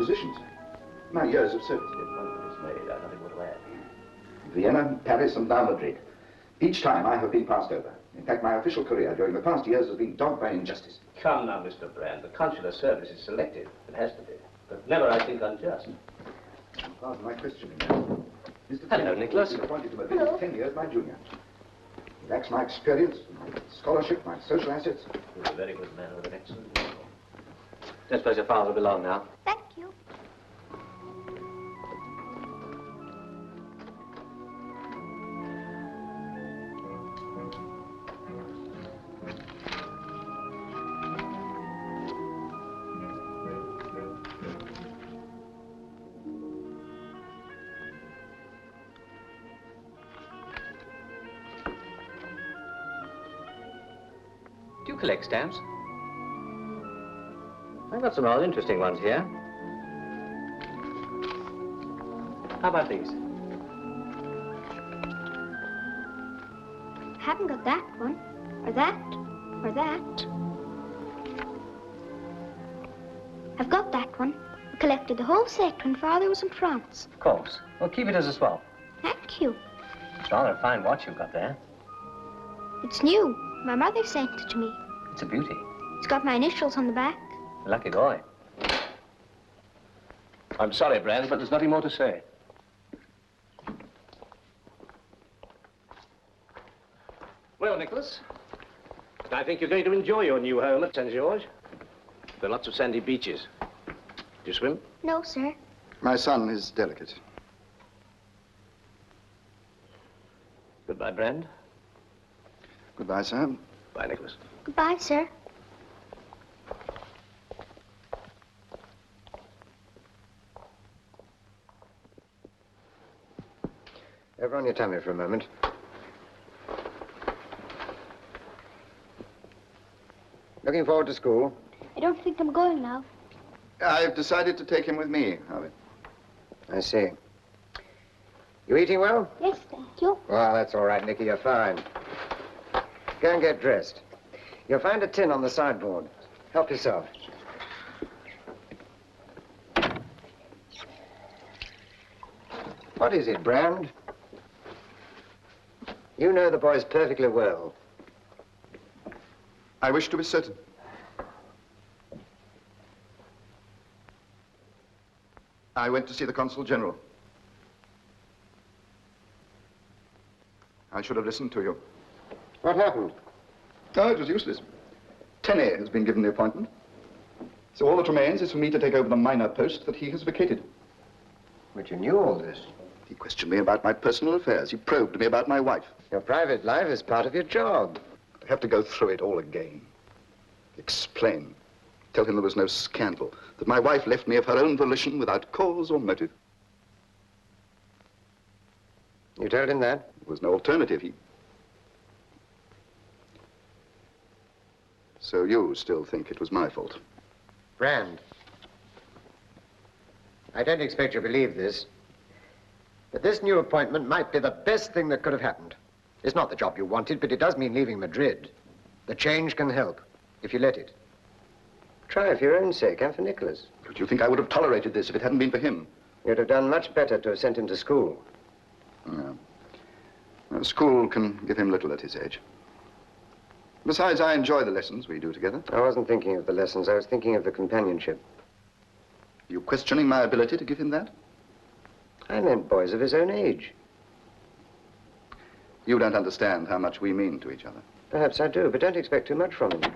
acquisitions. My years of service. If one is made, I've nothing more to add. Vienna, Paris, and now Madrid. Each time I have been passed over. In fact, my official career during the past years has been dogged by injustice. Come now, Mr. Brand. The consular service is selective. It has to be. But never, I think, unjust. Pardon my questioning. Mr. Hello, Nicholas. Appointed to Madrid, 10 years my junior. He lacks my experience, my scholarship, my social assets. He's a very good man with an excellent memory. Don't suppose your father will be long now. Thank you. Do you collect stamps? I've got some rather interesting ones here. How about these? I haven't got that one, or that, or that. I've got that one. I collected the whole set when Father was in France. Of course. Well, keep it as a swap. Thank you. It's rather a fine watch you've got there. It's new. My mother sent it to me. It's a beauty. It's got my initials on the back. Lucky boy. I'm sorry, Brand, but there's nothing more to say. Well, Nicholas, I think you're going to enjoy your new home at St. George. There are lots of sandy beaches. Do you swim? No, sir. My son is delicate. Goodbye, Brand. Goodbye, sir. Bye, Nicholas. Goodbye, sir. Over on your tummy for a moment. Looking forward to school? I don't think I'm going now. I've decided to take him with me, Harvey. I see. You eating well? Yes, thank you. Well, that's all right, Nicky. You're fine. Go and get dressed. You'll find a tin on the sideboard. Help yourself. What is it, Brand? You know the boys perfectly well. I wish to be certain. I went to see the Consul General. I should have listened to you. What happened? Oh, it was useless. Tenney has been given the appointment. So all that remains is for me to take over the minor post that he has vacated. But you knew all this. He questioned me about my personal affairs. He probed me about my wife. Your private life is part of your job. I have to go through it all again. Explain. Tell him there was no scandal, that my wife left me of her own volition without cause or motive. You told him that? There was no alternative. So you still think it was my fault? Brand, I don't expect you to believe this, but this new appointment might be the best thing that could have happened. It's not the job you wanted, but it does mean leaving Madrid. The change can help, if you let it. Try for your own sake and for Nicholas. But you think I would have tolerated this if it hadn't been for him? You'd have done much better to have sent him to school. No. Well, school can give him little at his age. Besides, I enjoy the lessons we do together. I wasn't thinking of the lessons. I was thinking of the companionship. You questioning my ability to give him that? I meant boys of his own age. You don't understand how much we mean to each other. Perhaps I do, but don't expect too much from him.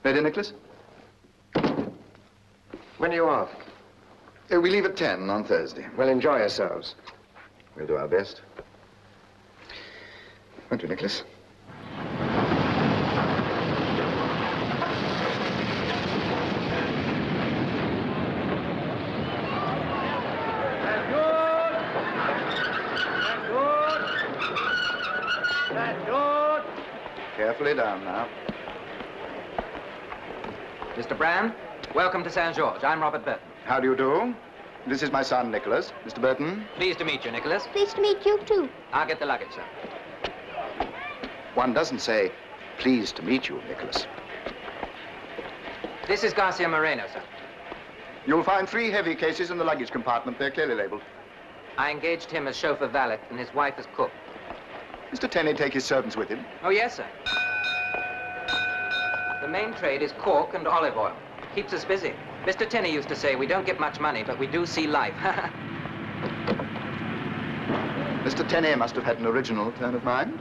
Ready, Nicholas? When are you off? We leave at 10 on Thursday. Well, enjoy yourselves. We'll do our best. Won't you, Nicholas? Carefully down now. Mr. Brand, welcome to St. George. I'm Robert Burton. How do you do? This is my son, Nicholas. Mr. Burton. Pleased to meet you, Nicholas. Pleased to meet you, too. I'll get the luggage, sir. One doesn't say, pleased to meet you, Nicholas. This is Garcia Moreno, sir. You'll find 3 heavy cases in the luggage compartment. They're clearly labeled. I engaged him as chauffeur valet and his wife as cook. Mr. Tenney take his servants with him? Oh, yes, sir. The main trade is cork and olive oil. Keeps us busy. Mr. Tenney used to say we don't get much money, but we do see life. Mr. Tenney must have had an original turn of mind.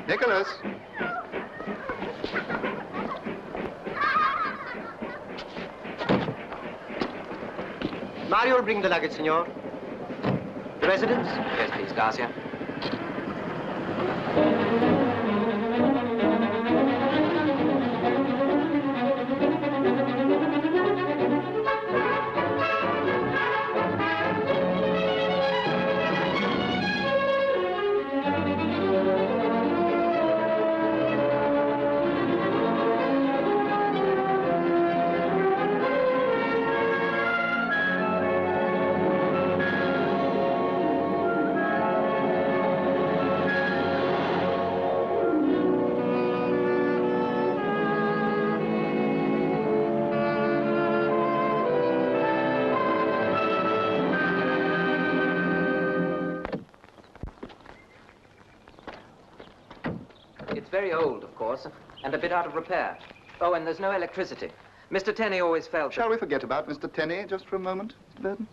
Nicholas. Mario will bring the luggage, senor. The residence? Yes, please, Garcia. It's very old, of course, and a bit out of repair. Oh, and there's no electricity. Mr. Tenney always felt Shall we forget about Mr. Tenney just for a moment, Mr. Burton?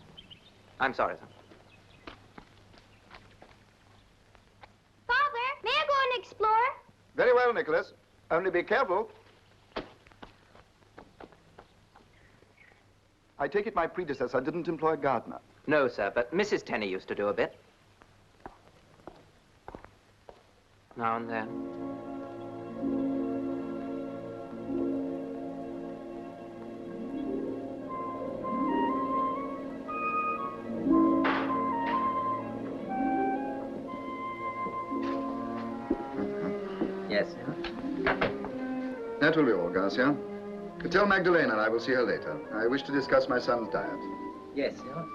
I'm sorry, sir. Father, may I go and explore? Very well, Nicholas. Only be careful. I take it my predecessor didn't employ a gardener. No, sir, but Mrs. Tenney used to do a bit. Now and then. Yes, sir. That will be all, Garcia. Tell Magdalena I will see her later. I wish to discuss my son's diet. Yes, sir.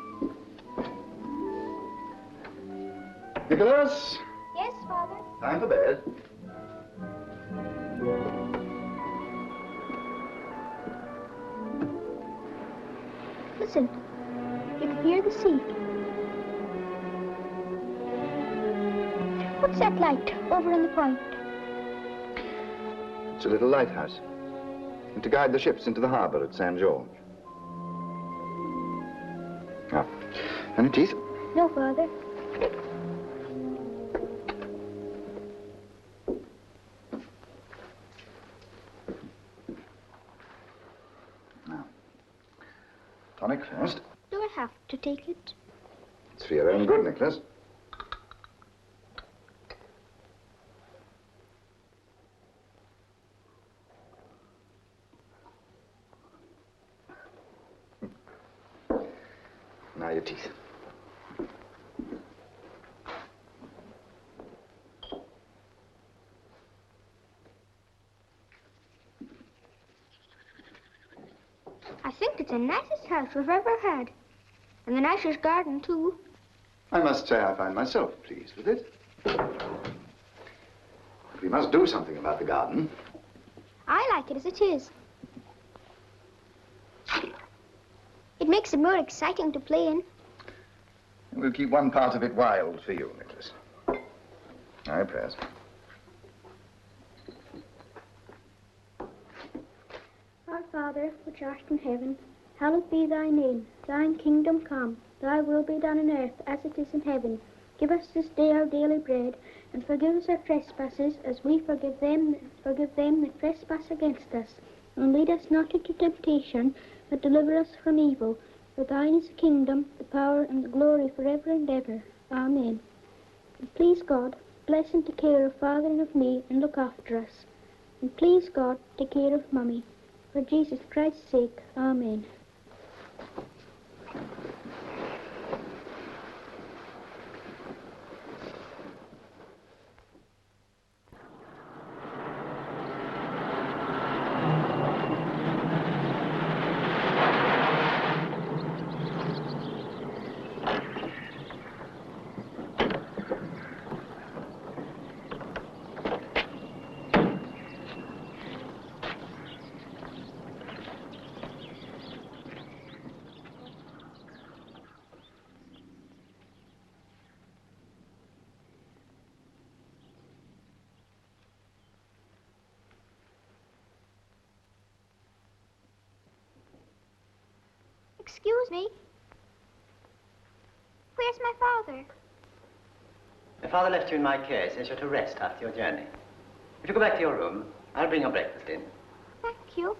Nicholas, Yes, Father. time for bed. Listen. You can hear the sea. What's that light over on the point? It's a little lighthouse. And to guide the ships into the harbor at St. George. Now, any teeth? No, Father. Now, tonic first. Do I have to take it? It's for your own good, Nicholas. Now your teeth. I think it's the nicest house we've ever had. And the nicest garden, too. I must say I find myself pleased with it. We must do something about the garden. I like it as it is. It makes it more exciting to play in. We'll keep one part of it wild for you, Nicholas. Aye, prayers. Our Father, which art in heaven, hallowed be thy name. Thine kingdom come. Thy will be done on earth as it is in heaven. Give us this day our daily bread, and forgive us our trespasses as we forgive them that trespass against us. And lead us not into temptation, but deliver us from evil. For thine is the kingdom, the power, and the glory forever and ever. Amen. And please God, bless and take care of Father and of me, and look after us. And please God, take care of Mummy. For Jesus Christ's sake, Amen. Excuse me. Where's my father? Your father left you in my care. He says you're to rest after your journey. If you go back to your room, I'll bring your breakfast in. Thank you.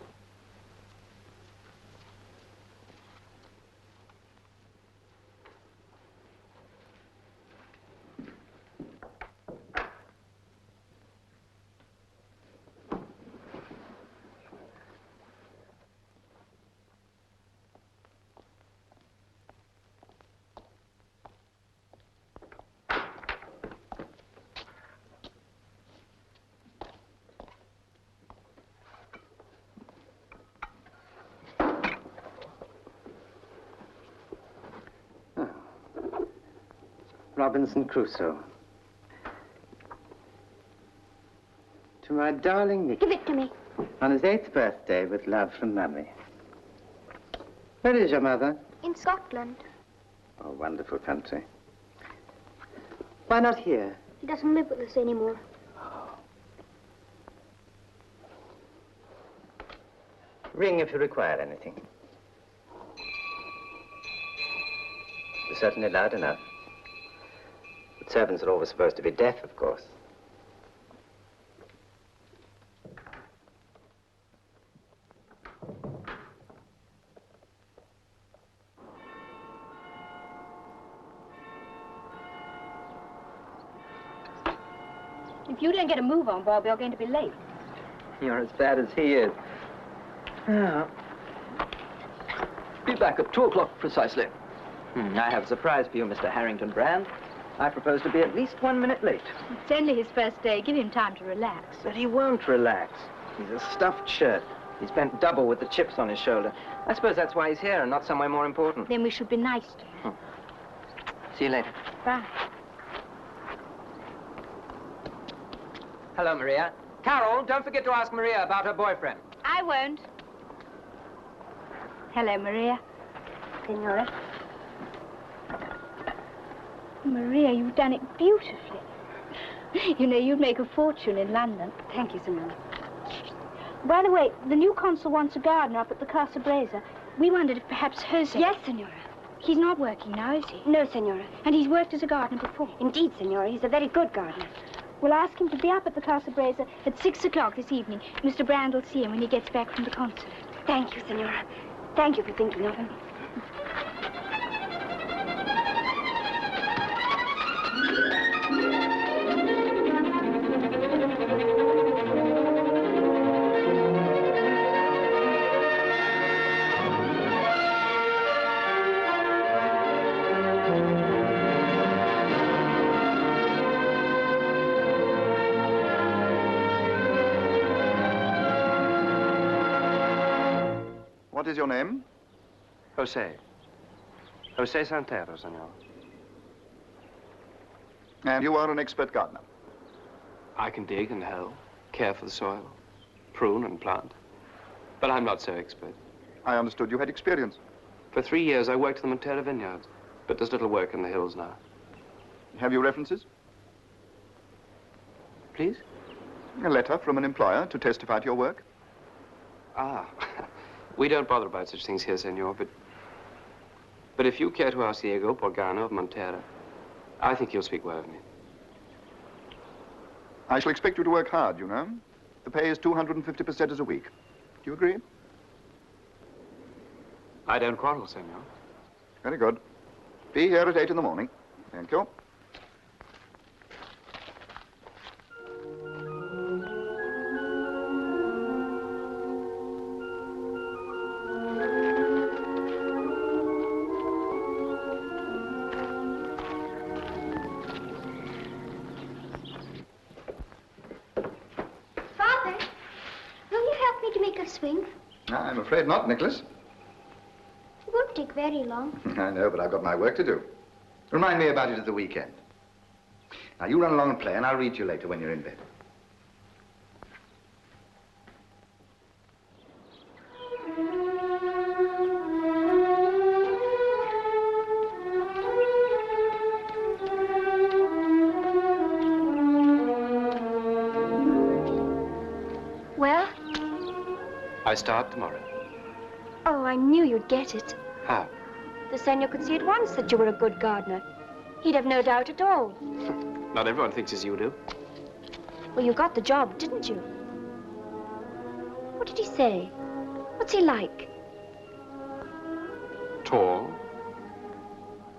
Robinson Crusoe. To my darling Nick. Give it to me. On his 8th birthday, with love from Mummy. Where is your mother? In Scotland. Oh, wonderful country. Why not here? He doesn't live with us anymore. Ring if you require anything. You're certainly loud enough. But servants are always supposed to be deaf, of course. If you don't get a move on, Bob, you're going to be late. You're as bad as he is. Yeah. Be back at 2 o'clock precisely. I have a surprise for you, Mr. Harrington Brand. I propose to be at least 1 minute late. It's only his first day. Give him time to relax. But he won't relax. He's a stuffed shirt. He's bent double with the chips on his shoulder. I suppose that's why he's here and not somewhere more important. Then we should be nice to him. See you later. Bye. Hello, Maria. Carol, don't forget to ask Maria about her boyfriend. I won't. Hello, Maria. Senora. Maria, you've done it beautifully. You know, you'd make a fortune in London. Thank you, Senora. By the way, the new consul wants a gardener up at the Casa Bresa. We wondered if perhaps Jose... Yes, Senora. He's not working now, is he? No, Senora. And he's worked as a gardener before. Indeed, Senora. He's a very good gardener. We'll ask him to be up at the Casa Bresa at 6 o'clock this evening. Mr. Brand will see him when he gets back from the consulate. Thank you, Senora. Thank you for thinking of him. What is your name? Jose. Jose Santero, senor. And you are an expert gardener. I can dig and hoe, care for the soil, prune and plant. But I'm not so expert. I understood you had experience. For 3 years, I worked in the Montera vineyards, but there's little work in the hills now. Have you references? Please? A letter from an employer to testify to your work? Ah, we don't bother about such things here, senor, but if you care to ask Diego Borgano of Montera, I think he'll speak well of me. I shall expect you to work hard, you know. The pay is 250 pesetas a week. Do you agree? I don't quarrel, senor. Very good. Be here at 8 in the morning. Thank you. Father, will you help me to make a swing? I'm afraid not, Nicholas. It won't take very long. I know, but I've got my work to do. Remind me about it at the weekend. Now, you run along and play, and I'll read to you later when you're in bed. Well? I start tomorrow. Oh, I knew you'd get it. How? The senor could see at once that you were a good gardener. He'd have no doubt at all. Not everyone thinks as you do. Well, you got the job, didn't you? What did he say? What's he like? Tall.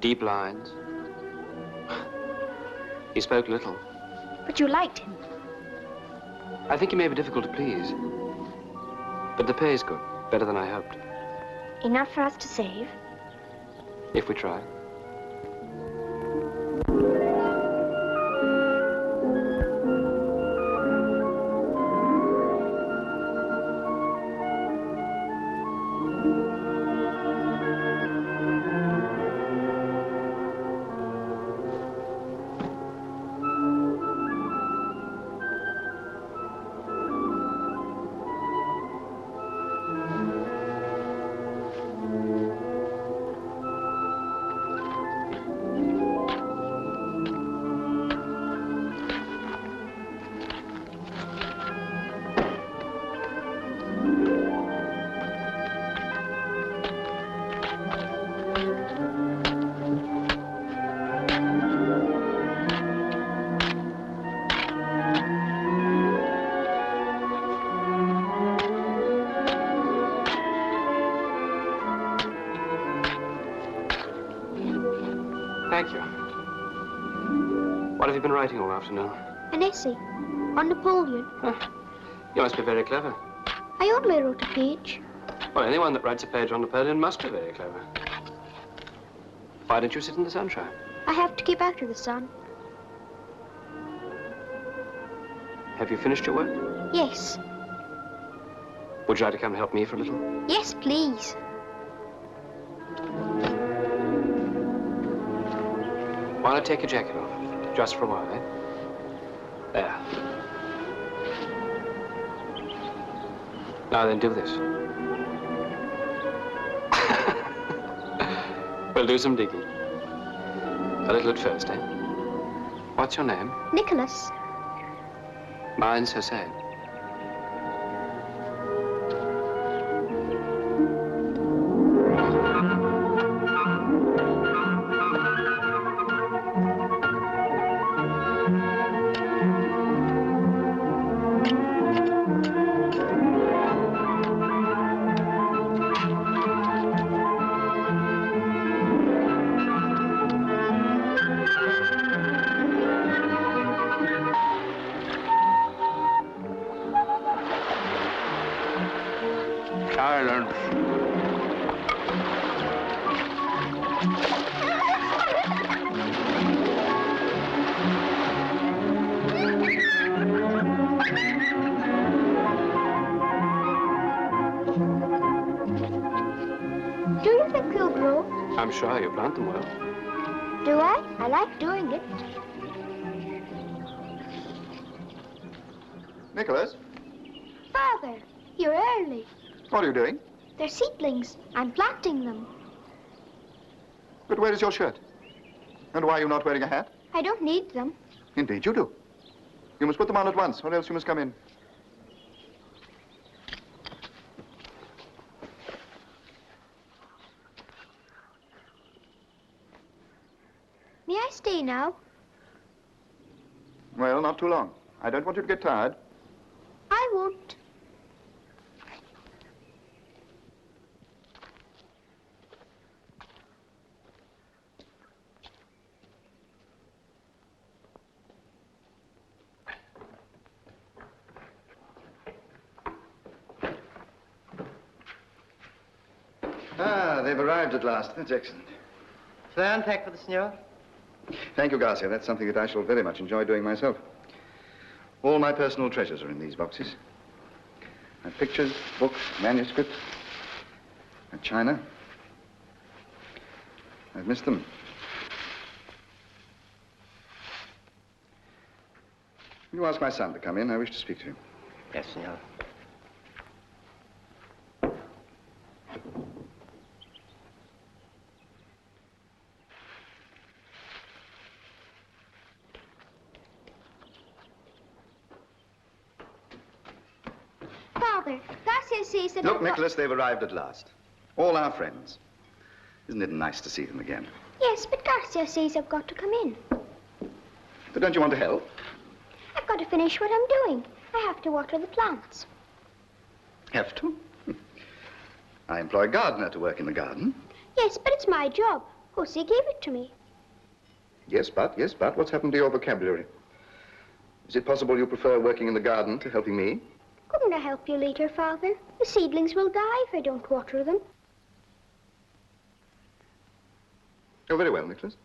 Deep lines. He spoke little. But you liked him. I think he may be difficult to please. But the pay is good. Better than I hoped. Enough for us to save? If we try. Thank you. What have you been writing all afternoon? An essay on Napoleon. You must be very clever. I only wrote a page. Well, anyone that writes a page on Napoleon must be very clever. Why don't you sit in the sunshine? I have to keep out of the sun. Have you finished your work? Yes. Would you like to come and help me for a little? Yes, please. Why not take your jacket off? Just for a while, eh? There. Now then, do this. We'll do some digging. A little at first, eh? What's your name? Nicholas. Mine's Hussein. Silence. Do you think they'll grow? I'm sure you plant them well. Do I? I like doing it. Nicholas, Father, you're early. what are you doing? They're seedlings. I'm planting them. But where is your shirt? And why are you not wearing a hat? I don't need them. Indeed you do. You must put them on at once, or else you must come in. May I stay now? Well, not too long. I don't want you to get tired. I won't. Ah, they've arrived at last. That's excellent. Shall I unpack for the senor? Thank you, Garcia. That's something that I shall very much enjoy doing myself. All my personal treasures are in these boxes. My pictures, books, manuscripts, and china. I've missed them. Will you ask my son to come in? I wish to speak to him. Yes, senor. Father, Garcia says that... Look, Nicholas, they've arrived at last. All our friends. Isn't it nice to see them again? Yes, but Garcia says I've got to come in. But don't you want to help? I've got to finish what I'm doing. I have to water the plants. Have to? I employ a gardener to work in the garden. Yes, but it's my job. Jose gave it to me. Yes, but what's happened to your vocabulary? Is it possible you prefer working in the garden to helping me? Couldn't I help you later, Father? The seedlings will die if I don't water them. Oh, very well, Nicholas.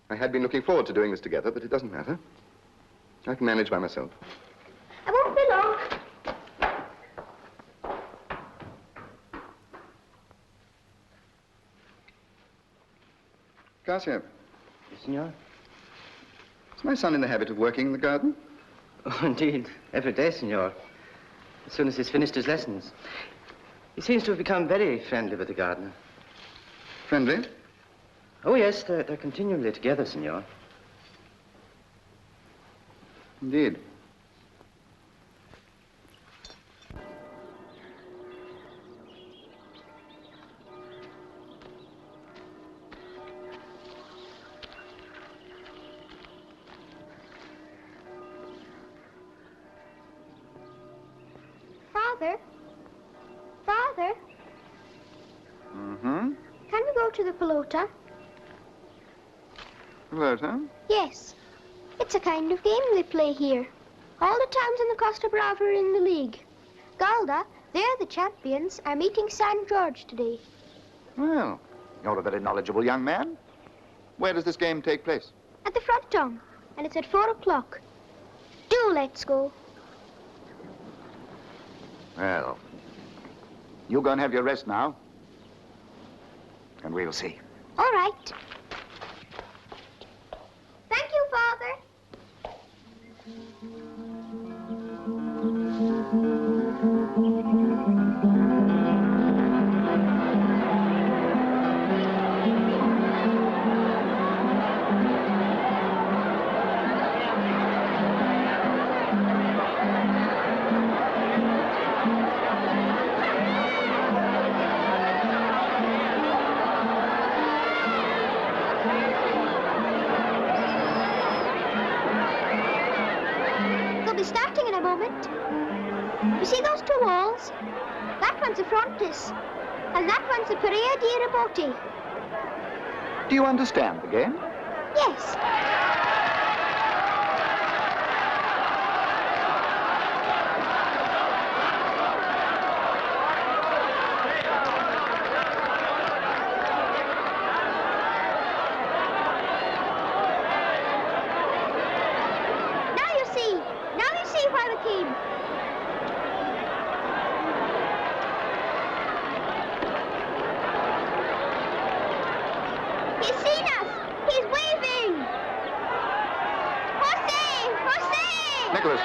I had been looking forward to doing this together, but it doesn't matter. I can manage by myself. I won't be long. Garcia, Yes, senor? is my son in the habit of working in the garden? Oh, indeed. Every day, senor. As soon as he's finished his lessons. He seems to have become very friendly with the gardener. Friendly? Oh, yes, they're continually together, senor. Indeed. Father? Father? Mm-hmm. Can we go to the pelota? Pelota? Yes. It's a kind of game they play here. All the towns in the Costa Brava are in the league. Galda, they're the champions, are meeting San George today. Well, you're a very knowledgeable young man. Where does this game take place? At the fronton, and it's at 4 o'clock. Do let's go. Well, you go and have your rest now, and we'll see. All right. Thank you, Father. They'll be starting in a moment. You see those two walls? That one's a frontis, and that one's the Perea di Raboti. Do you understand the game? Yes. Now you see why we came. He's seen us. He's waving. Jose! Jose! Nicholas.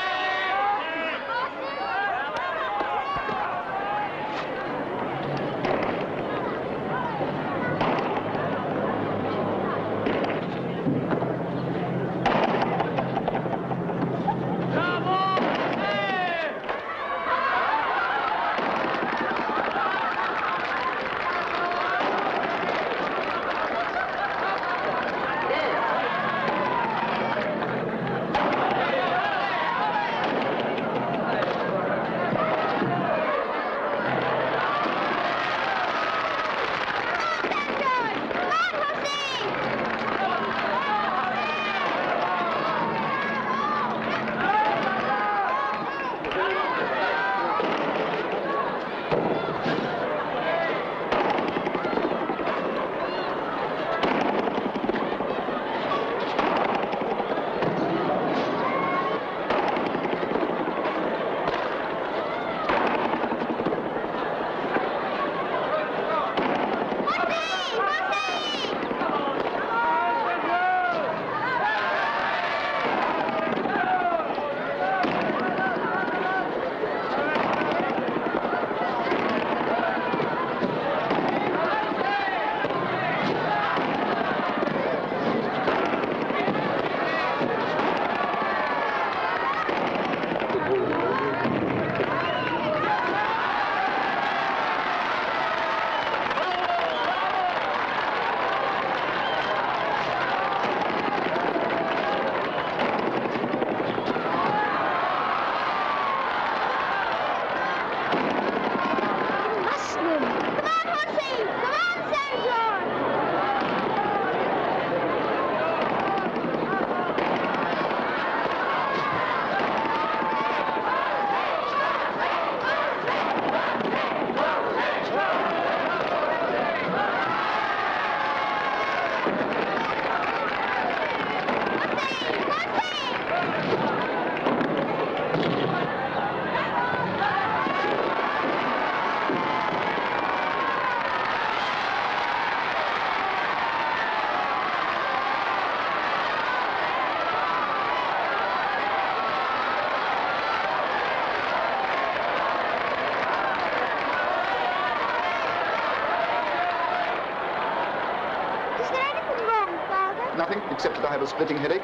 Nothing, except that I have a splitting headache.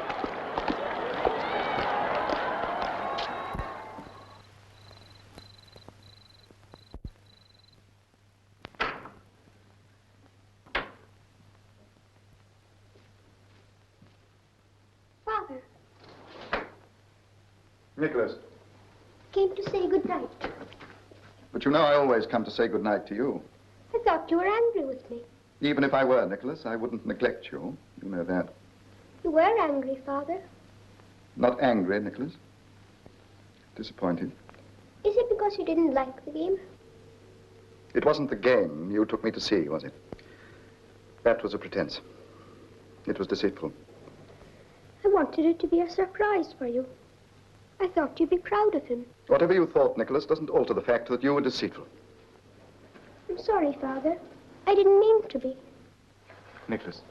Father, Nicholas. came to say good night. But you know I always come to say good night to you. I thought you were angry with me. Even if I were, Nicholas, I wouldn't neglect you. You know that. You were angry, Father. Not angry, Nicholas. Disappointed. Is it because you didn't like the game? It wasn't the game you took me to see, was it? That was a pretense. It was deceitful. I wanted it to be a surprise for you. I thought you'd be proud of him. Whatever you thought, Nicholas, doesn't alter the fact that you were deceitful. I'm sorry, Father. I didn't mean to be. Nicholas.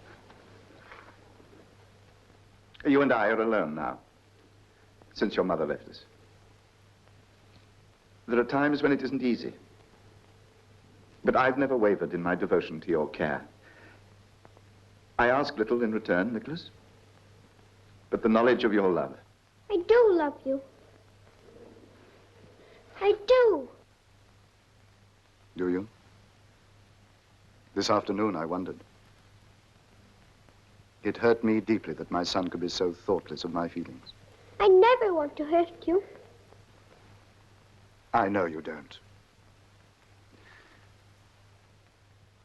You and I are alone now, since your mother left us. There are times when it isn't easy. But I've never wavered in my devotion to your care. I ask little in return, Nicholas, but the knowledge of your love. I do love you. I do. Do you? This afternoon, I wondered. It hurt me deeply that my son could be so thoughtless of my feelings. I never want to hurt you. I know you don't.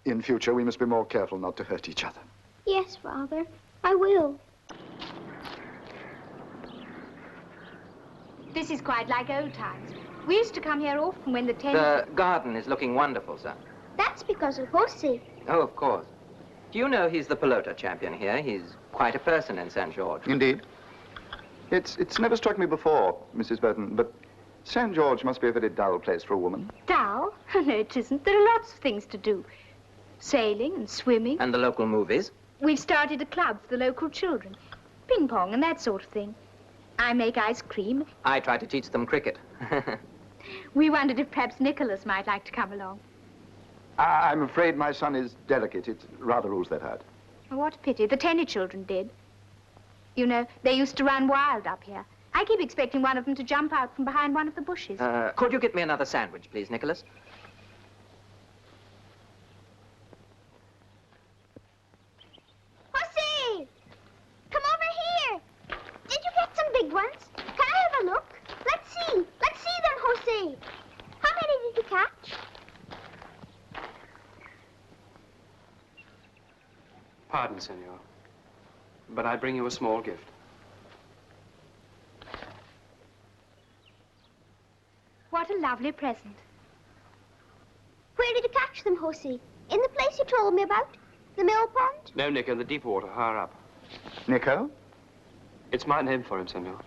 In future, we must be more careful not to hurt each other. Yes, Father, I will. This is quite like old times. We used to come here often when the tennis... The garden is looking wonderful, sir. That's because of Jose. Oh, of course. Do you know he's the pelota champion here? He's quite a person in St. George. Indeed. It's never struck me before, Mrs. Burton, but St. George must be a very dull place for a woman. Dull? No, it isn't. There are lots of things to do. Sailing and swimming. And the local movies. We've started a club for the local children. Ping pong and that sort of thing. I make ice cream. I try to teach them cricket. We wondered if perhaps Nicholas might like to come along. I'm afraid my son is delicate. It rather rules that out. Oh, what a pity. The Tenny children did. You know, they used to run wild up here. I keep expecting one of them to jump out from behind one of the bushes. Could you get me another sandwich, please, Nicholas? Jose! Come over here. Did you get some big ones? Can I have a look? Let's see. Let's see them, Jose. How many did you catch? Pardon, senor, but I bring you a small gift. What a lovely present. Where did you catch them, Jose? In the place you told me about? The mill pond? No, Nico, in the deep water, higher up. Nico? It's my name for him, senor.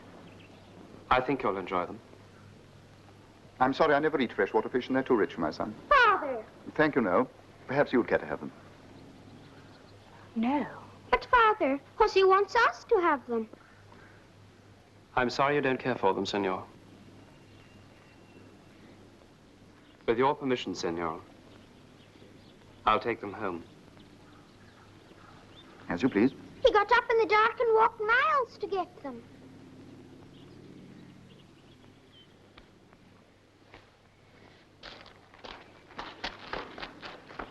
I think you'll enjoy them. I'm sorry, I never eat freshwater fish, and they're too rich for my son. Father! Thank you, no. Perhaps you'd care to have them. No. But, Father, Jose wants us to have them. I'm sorry you don't care for them, senor. With your permission, senor, I'll take them home. As you please. He got up in the dark and walked miles to get them.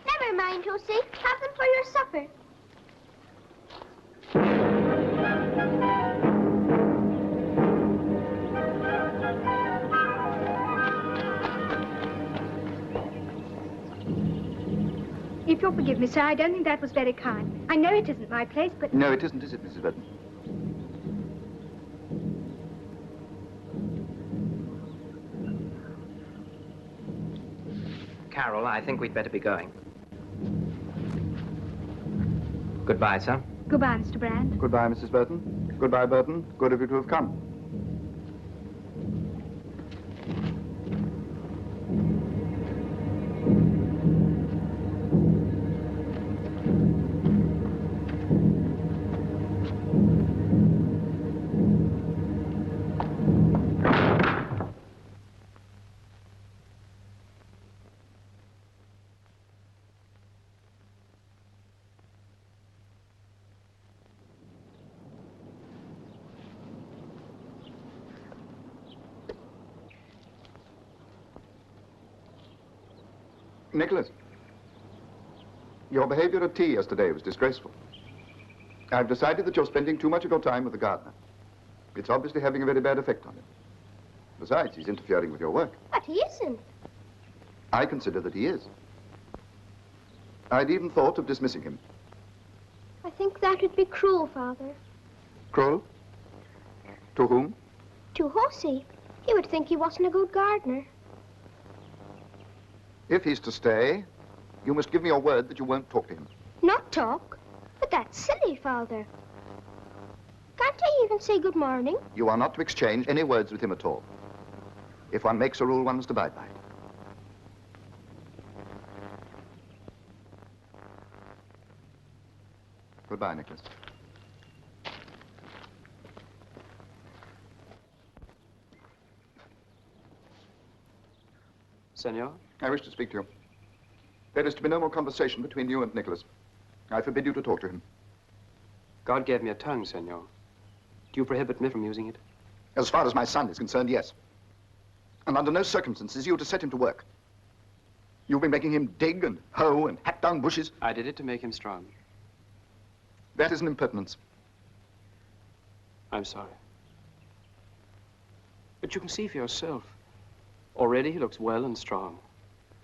Never mind, Jose. Have them for your supper. If you'll forgive me, sir, I don't think that was very kind. I know it isn't my place, but... No, it isn't, is it, Mrs. Burton? Carol, I think we'd better be going. Goodbye, sir. Goodbye, Mr. Brand. Goodbye, Mrs. Burton. Goodbye, Burton. Good of you to have come. Nicholas, your behavior at tea yesterday was disgraceful. I've decided that you're spending too much of your time with the gardener. It's obviously having a very bad effect on him. Besides, he's interfering with your work. But he isn't. I consider that he is. I'd even thought of dismissing him. I think that would be cruel, Father. Cruel? To whom? To Horsey. He would think he wasn't a good gardener. If he's to stay, you must give me your word that you won't talk to him. Not talk? But that's silly, Father. Can't I even say good morning? You are not to exchange any words with him at all. If one makes a rule, one must abide by it. Goodbye, Nicholas. Senor? I wish to speak to you. There is to be no more conversation between you and Nicholas. I forbid you to talk to him. God gave me a tongue, senor. Do you prohibit me from using it? As far as my son is concerned, yes. And under no circumstances are you to set him to work. You've been making him dig and hoe and hack down bushes. I did it to make him strong. That is an impertinence. I'm sorry. But you can see for yourself. Already he looks well and strong.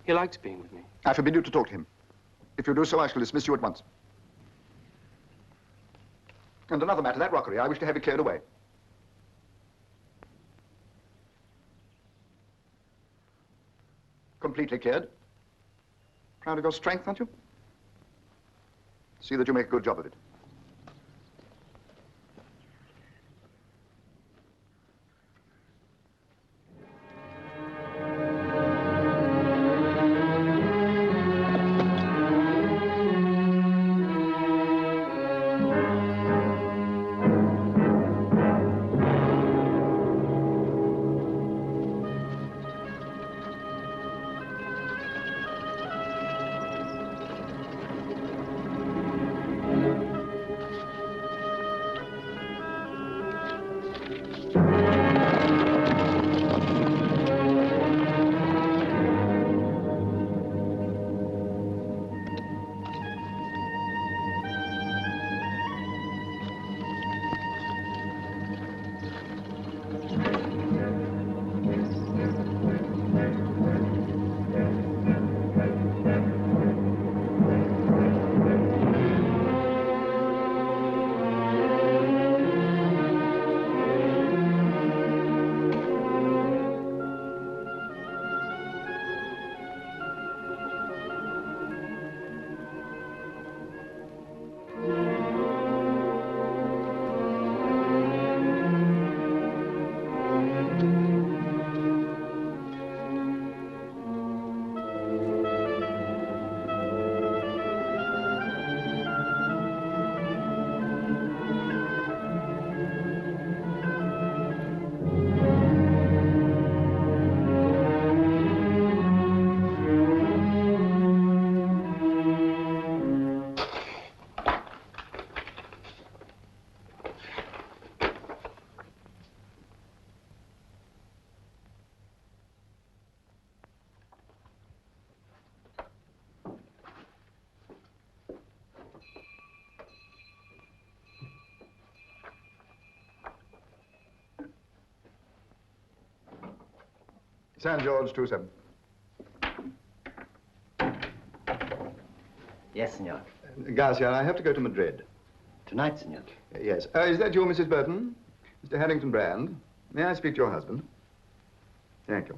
He likes being with me. I forbid you to talk to him. If you do so, I shall dismiss you at once. And another matter, that rockery, I wish to have it cleared away. Completely cleared. Proud of your strength, aren't you? See that you make a good job of it. San George 27. Yes, senor. Garcia, I have to go to Madrid. Tonight, senor. Yes. Is that you, Mrs. Burton? Mr. Harrington Brand? May I speak to your husband? Thank you.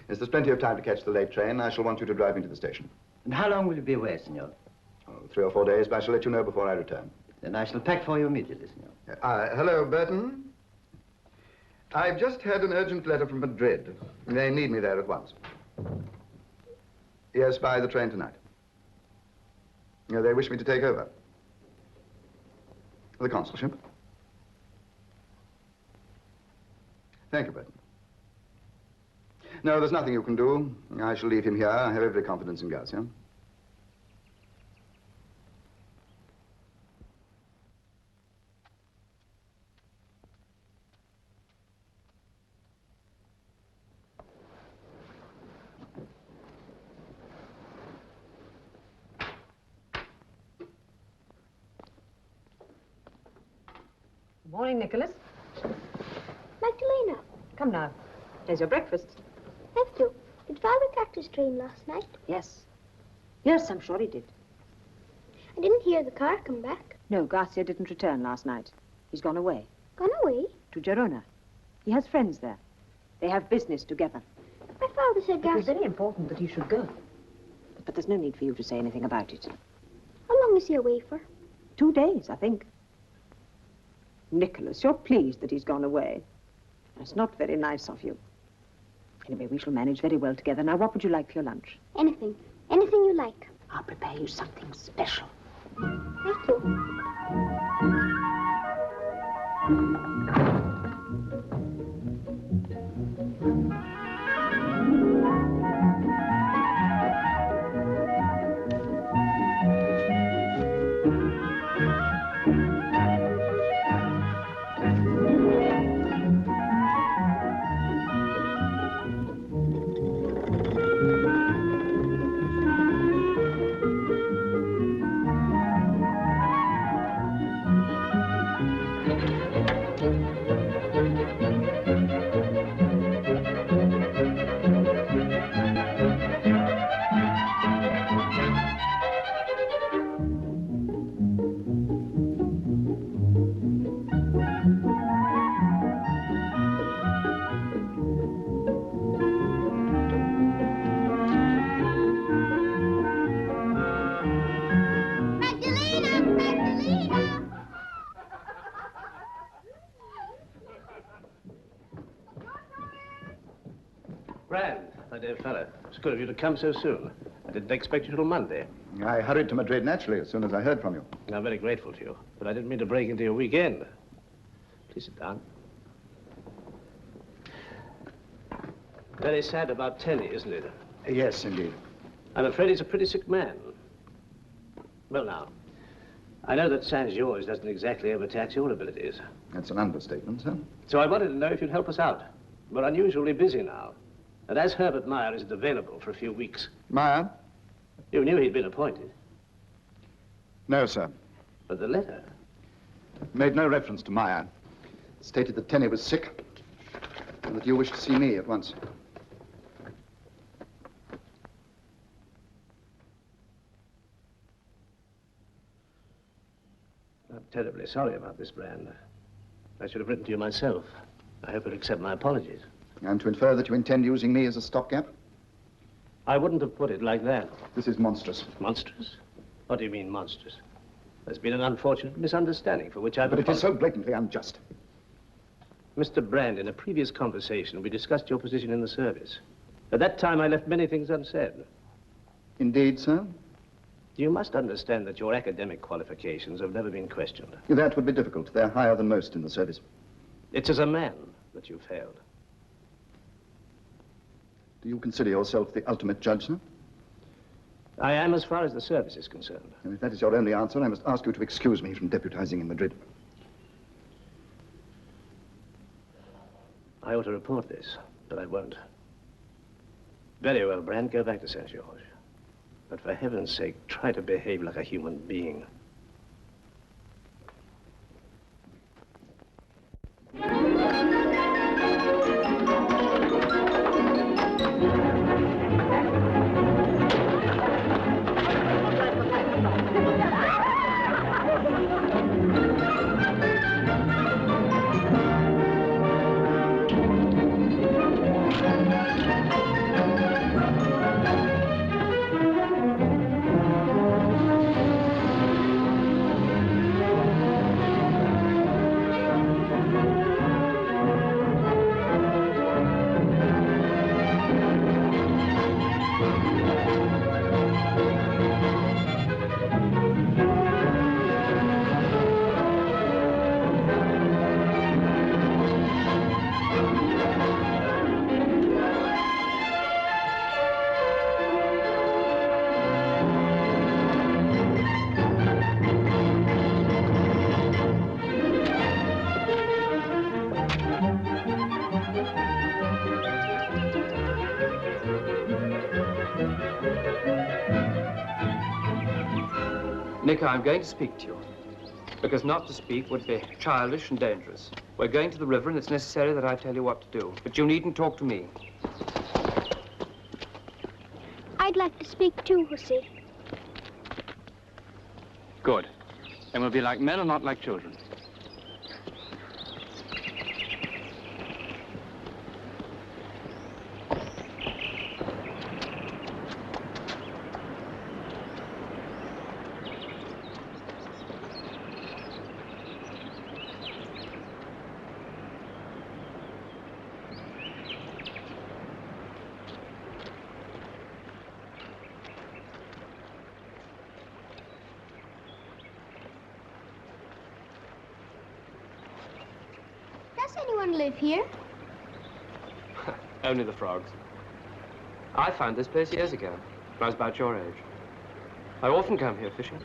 Yes, there's plenty of time to catch the late train. I shall want you to drive me to the station. And how long will you be away, senor? Oh, 3 or 4 days, but I shall let you know before I return. Then I shall pack for you immediately, senor. Hello, Burton. I've just had an urgent letter from Madrid. They need me there at once. Yes, by the train tonight. They wish me to take over. The consulship. Thank you, Burton. No, there's nothing you can do. I shall leave him here. I have every confidence in Garcia. Good morning, Nicholas. Magdalena. Come now. There's your breakfast. Thank you. Did Father catch his train last night? Yes. Yes, I'm sure he did. I didn't hear the car come back. No, Garcia didn't return last night. He's gone away. Gone away? To Girona. He has friends there. They have business together. My father said It was Garcia... very important that he should go. But there's no need for you to say anything about it. How long is he away for? 2 days, I think. Nicholas, you're pleased that he's gone away. That's not very nice of you. Anyway, we shall manage very well together. Now, what would you like for your lunch? Anything. Anything you like. I'll prepare you something special. Thank you. Brand, my dear fellow, it's good of you to come so soon. I didn't expect you till Monday. I hurried to Madrid naturally as soon as I heard from you. I'm very grateful to you, but I didn't mean to break into your weekend. Please sit down. Very sad about Tenny, isn't it? Yes, indeed. I'm afraid he's a pretty sick man. Well, now, I know that Saint-Georges doesn't exactly overtax your abilities. That's an understatement, sir. So I wanted to know if you'd help us out. We're unusually busy now. And as Herbert Meyer isn't available for a few weeks... Meyer? You knew he'd been appointed. No, sir. But the letter... Made no reference to Meyer. It stated that Tenny was sick and that you wished to see me at once. I'm terribly sorry about this, Brand. I should have written to you myself. I hope you'll accept my apologies. And to infer that you intend using me as a stopgap? I wouldn't have put it like that. This is monstrous. Monstrous? What do you mean, monstrous? There's been an unfortunate misunderstanding for which I've... But it is so blatantly unjust. Mr. Brand, in a previous conversation, we discussed your position in the service. At that time, I left many things unsaid. Indeed, sir? You must understand that your academic qualifications have never been questioned. That would be difficult. They're higher than most in the service. It's as a man that you failed. Do you consider yourself the ultimate judge, sir? I am as far as the service is concerned. And if that is your only answer, I must ask you to excuse me from deputizing in Madrid. I ought to report this, but I won't. Very well, Brand, go back to Saint-Georges. But for heaven's sake, try to behave like a human being. Nick, I'm going to speak to you. Because not to speak would be childish and dangerous. We're going to the river, and it's necessary that I tell you what to do. But you needn't talk to me. I'd like to speak too, Jose. Good. And we'll be like men and not like children. Does anyone live here? Only the frogs. I found this place years ago, when I was about your age. I often come here fishing.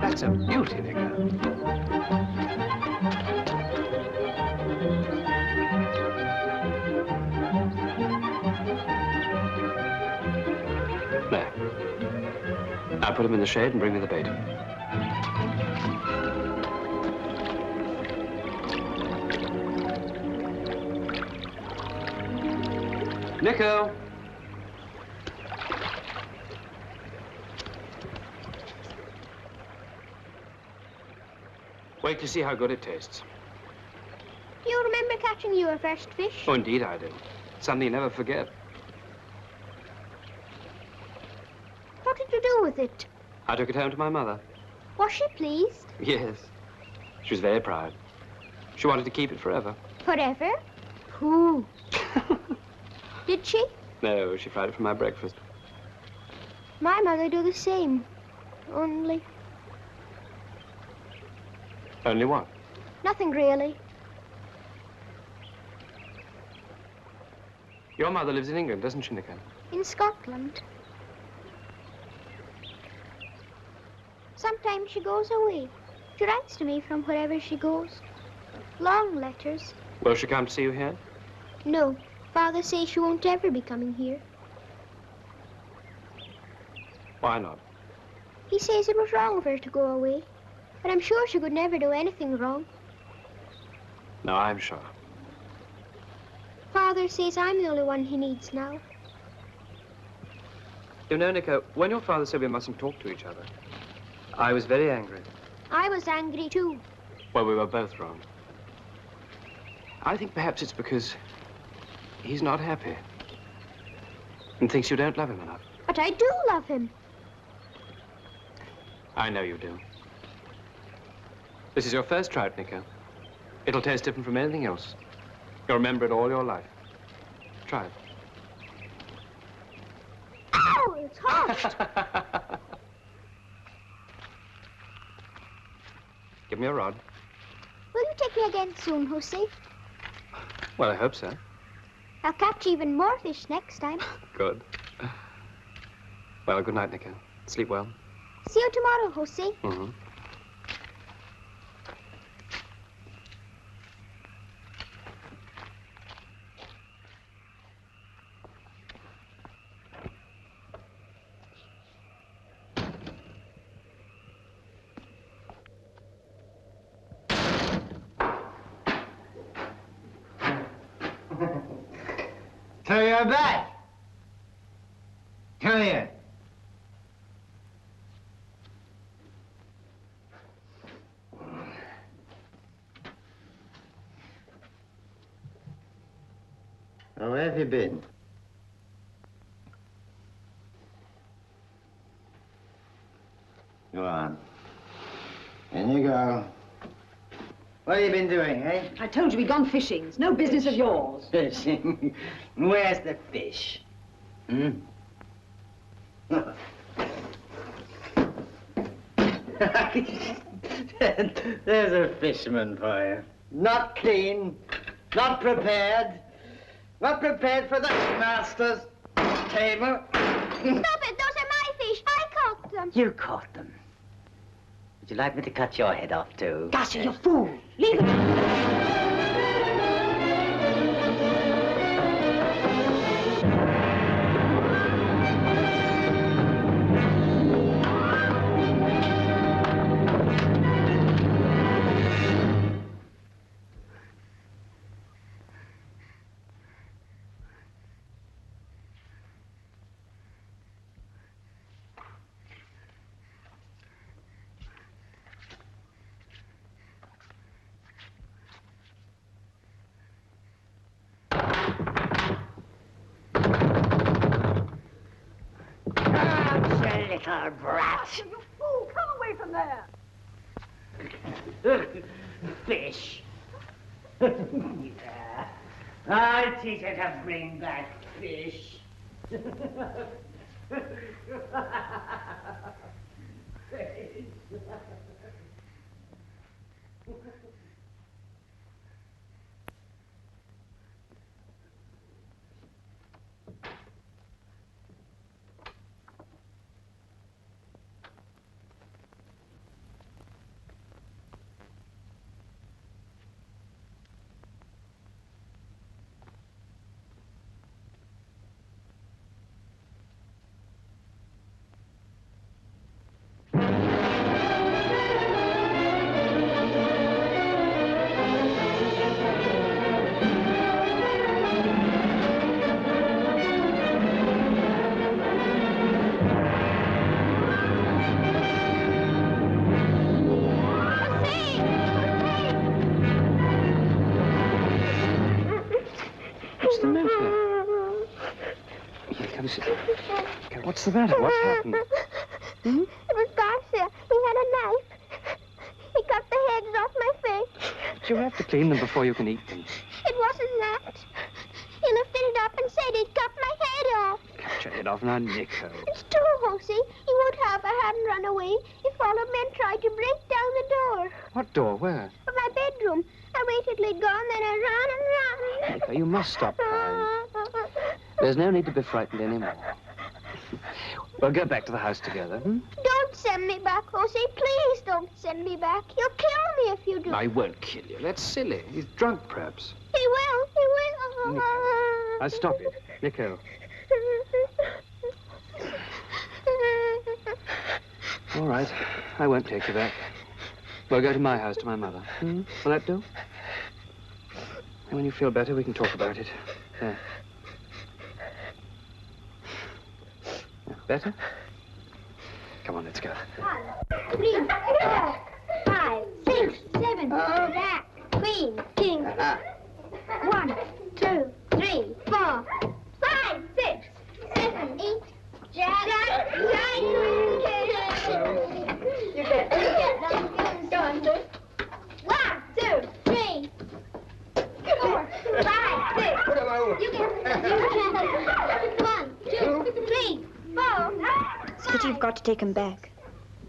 That's a beauty, Nico. There. Now put him in the shade and bring me the bait. Nico! Wait to see how good it tastes. You remember catching your first fish? Oh, indeed I do. Something you never forget. What did you do with it? I took it home to my mother. Was she pleased? Yes. She was very proud. She wanted to keep it forever. Forever? Who? Did she? No, she fried it for my breakfast. My mother do the same. Only Only what? nothing really. Your mother lives in England, doesn't she, Nico? In Scotland. Sometimes she goes away. She writes to me from wherever she goes. Long letters. Will she come to see you here? No, Father says she won't ever be coming here. Why not? He says it was wrong of her to go away. But I'm sure she could never do anything wrong. No, I'm sure. Father says I'm the only one he needs now. You know, Nico, when your father said we mustn't talk to each other, I was very angry. I was angry too. Well, we were both wrong. I think perhaps it's because he's not happy and thinks you don't love him enough. But I do love him. I know you do. This is your first trout, Nico. It'll taste different from anything else. You'll remember it all your life. Try it. Ow, it's hot. Give me a rod. Will you take me again soon, Jose? Well, I hope so. I'll catch even more fish next time. Good. Well, good night, Nico. Sleep well. See you tomorrow, Jose. Mm-hmm. So you're back. Come here. where have you been? Go on. In you go. What have you been doing, eh? I told you we'd gone fishing. It's no business of yours. Fishing? Where's the fish? Hmm? There's a fisherman for you. Not clean, not prepared. Not prepared for the master's table. Stop it! Those are my fish. I caught them. You caught them. Would you like me to cut your head off, too? Gussie, you fool! Leave it! Little brat. You fool! Come away from there! Fish. Yeah. I'll teach her to bring back fish. What's the matter? What's happened? It was Garcia. He had a knife. He cut the heads off my fish. But you have to clean them before you can eat them. It wasn't that. He lifted it up and said he'd cut my head off. Cut your head off now, Nico. It's true, Hosie. He would have if I hadn't run away. If all the men tried to break down the door. What door? Where? Of my bedroom. I waited till he'd gone, then I ran and ran. Nico, you must stop crying. There's no need to be frightened anymore. We'll go back to the house together, hmm? Don't send me back, Hosie. Please don't send me back. You'll kill me if you do. I won't kill you. That's silly. He's drunk, perhaps. He will. He will. Nico. I'll stop you. Nico. All right. I won't take you back. We'll go to my house, to my mother. Hmm? Will that do? And when you feel better, we can talk about it. There. Better? Come on, let's go. 1, 3, 4, 5, 6, 7, Jack, Queen, King. 1, 2, 3, 4, 5, 6, 7, 8. Jack, Queen, King. You get them. 1, 2, 3, 4, 5, 6. You get 1, 2, 3. But you've got to take him back.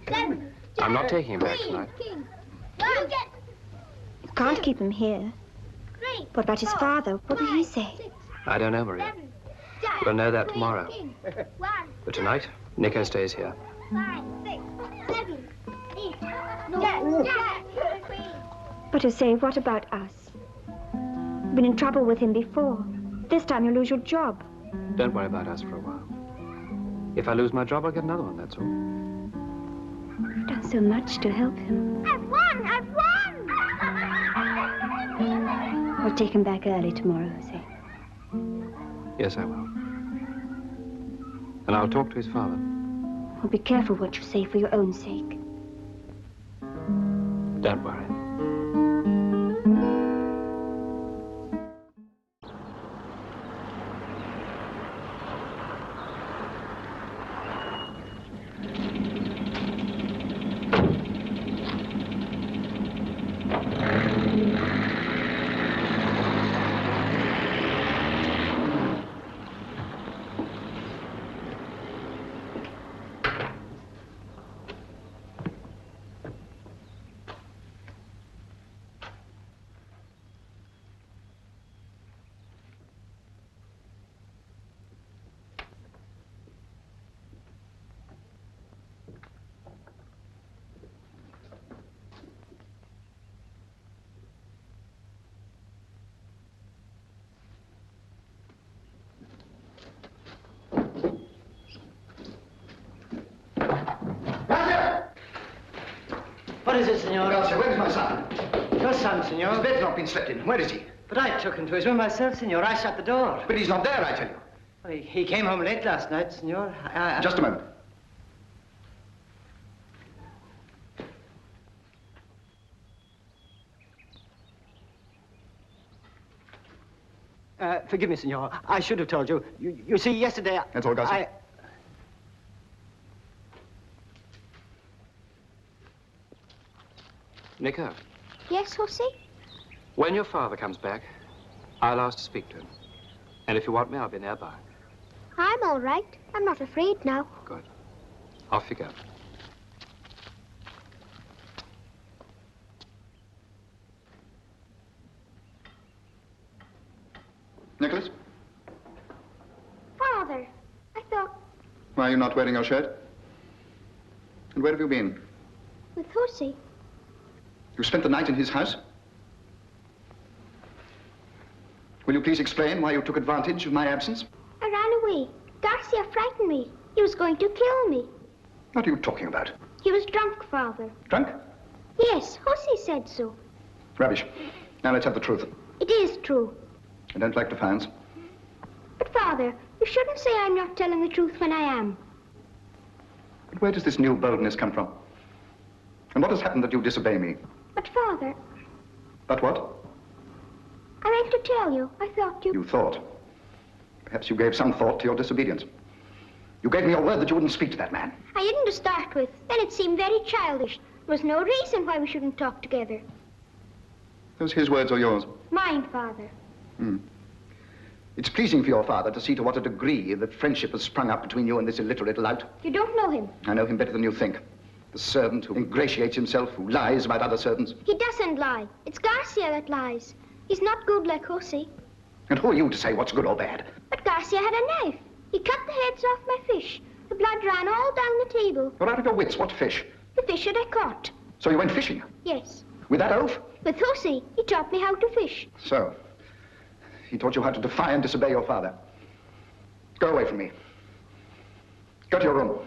I'm not taking him back tonight. You can't keep him here. What about his father? What will he say? I don't know, Maria. We'll know that tomorrow. But tonight, Nico stays here. 5, 6, 7, 8. But you say, what about us? You've been in trouble with him before. This time you'll lose your job. Don't worry about us for a while. If I lose my job, I'll get another one, that's all. You've done so much to help him. I've won! I've won! I'll take him back early tomorrow, Jose. Yes, I will. And I'll talk to his father. Well, be careful what you say for your own sake. Don't worry. What is it, senor? Garcia, where is my son? Your son, senor? His bed's not been slept in. Where is he? But I took him to his room myself, senor. I shut the door. But he's not there, I tell you. Well, he came home late last night, senor. Just a moment. Forgive me, senor. I should have told you. You see, yesterday... That's all, Garcia. Nico, Yes, Jose? when your father comes back, I'll ask to speak to him. And if you want me, I'll be nearby. I'm all right. I'm not afraid now. Good. Off you go. Nicholas, Father, I thought why are you not wearing your shirt? And where have you been? with Jose. You spent the night in his house? Will you please explain why you took advantage of my absence? I ran away. Garcia frightened me. He was going to kill me. What are you talking about? He was drunk, Father. Drunk? Yes, Jose said so. Rubbish. Now let's have the truth. It is true. I don't like defiance. But, Father, you shouldn't say I'm not telling the truth when I am. But where does this new boldness come from? And what has happened that you disobey me? But, Father, But what? I meant to tell you. I thought you... You thought. Perhaps you gave some thought to your disobedience. You gave me your word that you wouldn't speak to that man. I didn't to start with. Then it seemed very childish. There was no reason why we shouldn't talk together. Those his words or yours? Mine, Father. It's pleasing for your father to see to what a degree that friendship has sprung up between you and this illiterate lout. You don't know him. I know him better than you think. The servant who ingratiates himself, who lies about other servants. He doesn't lie. It's Garcia that lies. He's not good like Jose. And who are you to say what's good or bad? But Garcia had a knife. He cut the heads off my fish. The blood ran all down the table. You're out of your wits. What fish? The fish that I caught. So you went fishing? Yes. With that oath? With Jose. He taught me how to fish. So, he taught you how to defy and disobey your father. Go away from me. Go to your room.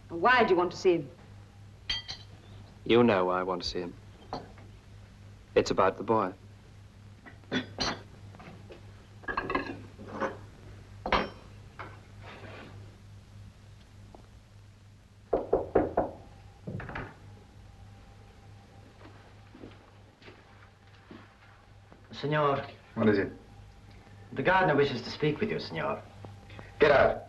Why do you want to see him? You know why I want to see him. It's about the boy. Senor. What is it? The gardener wishes to speak with you, senor. Get out.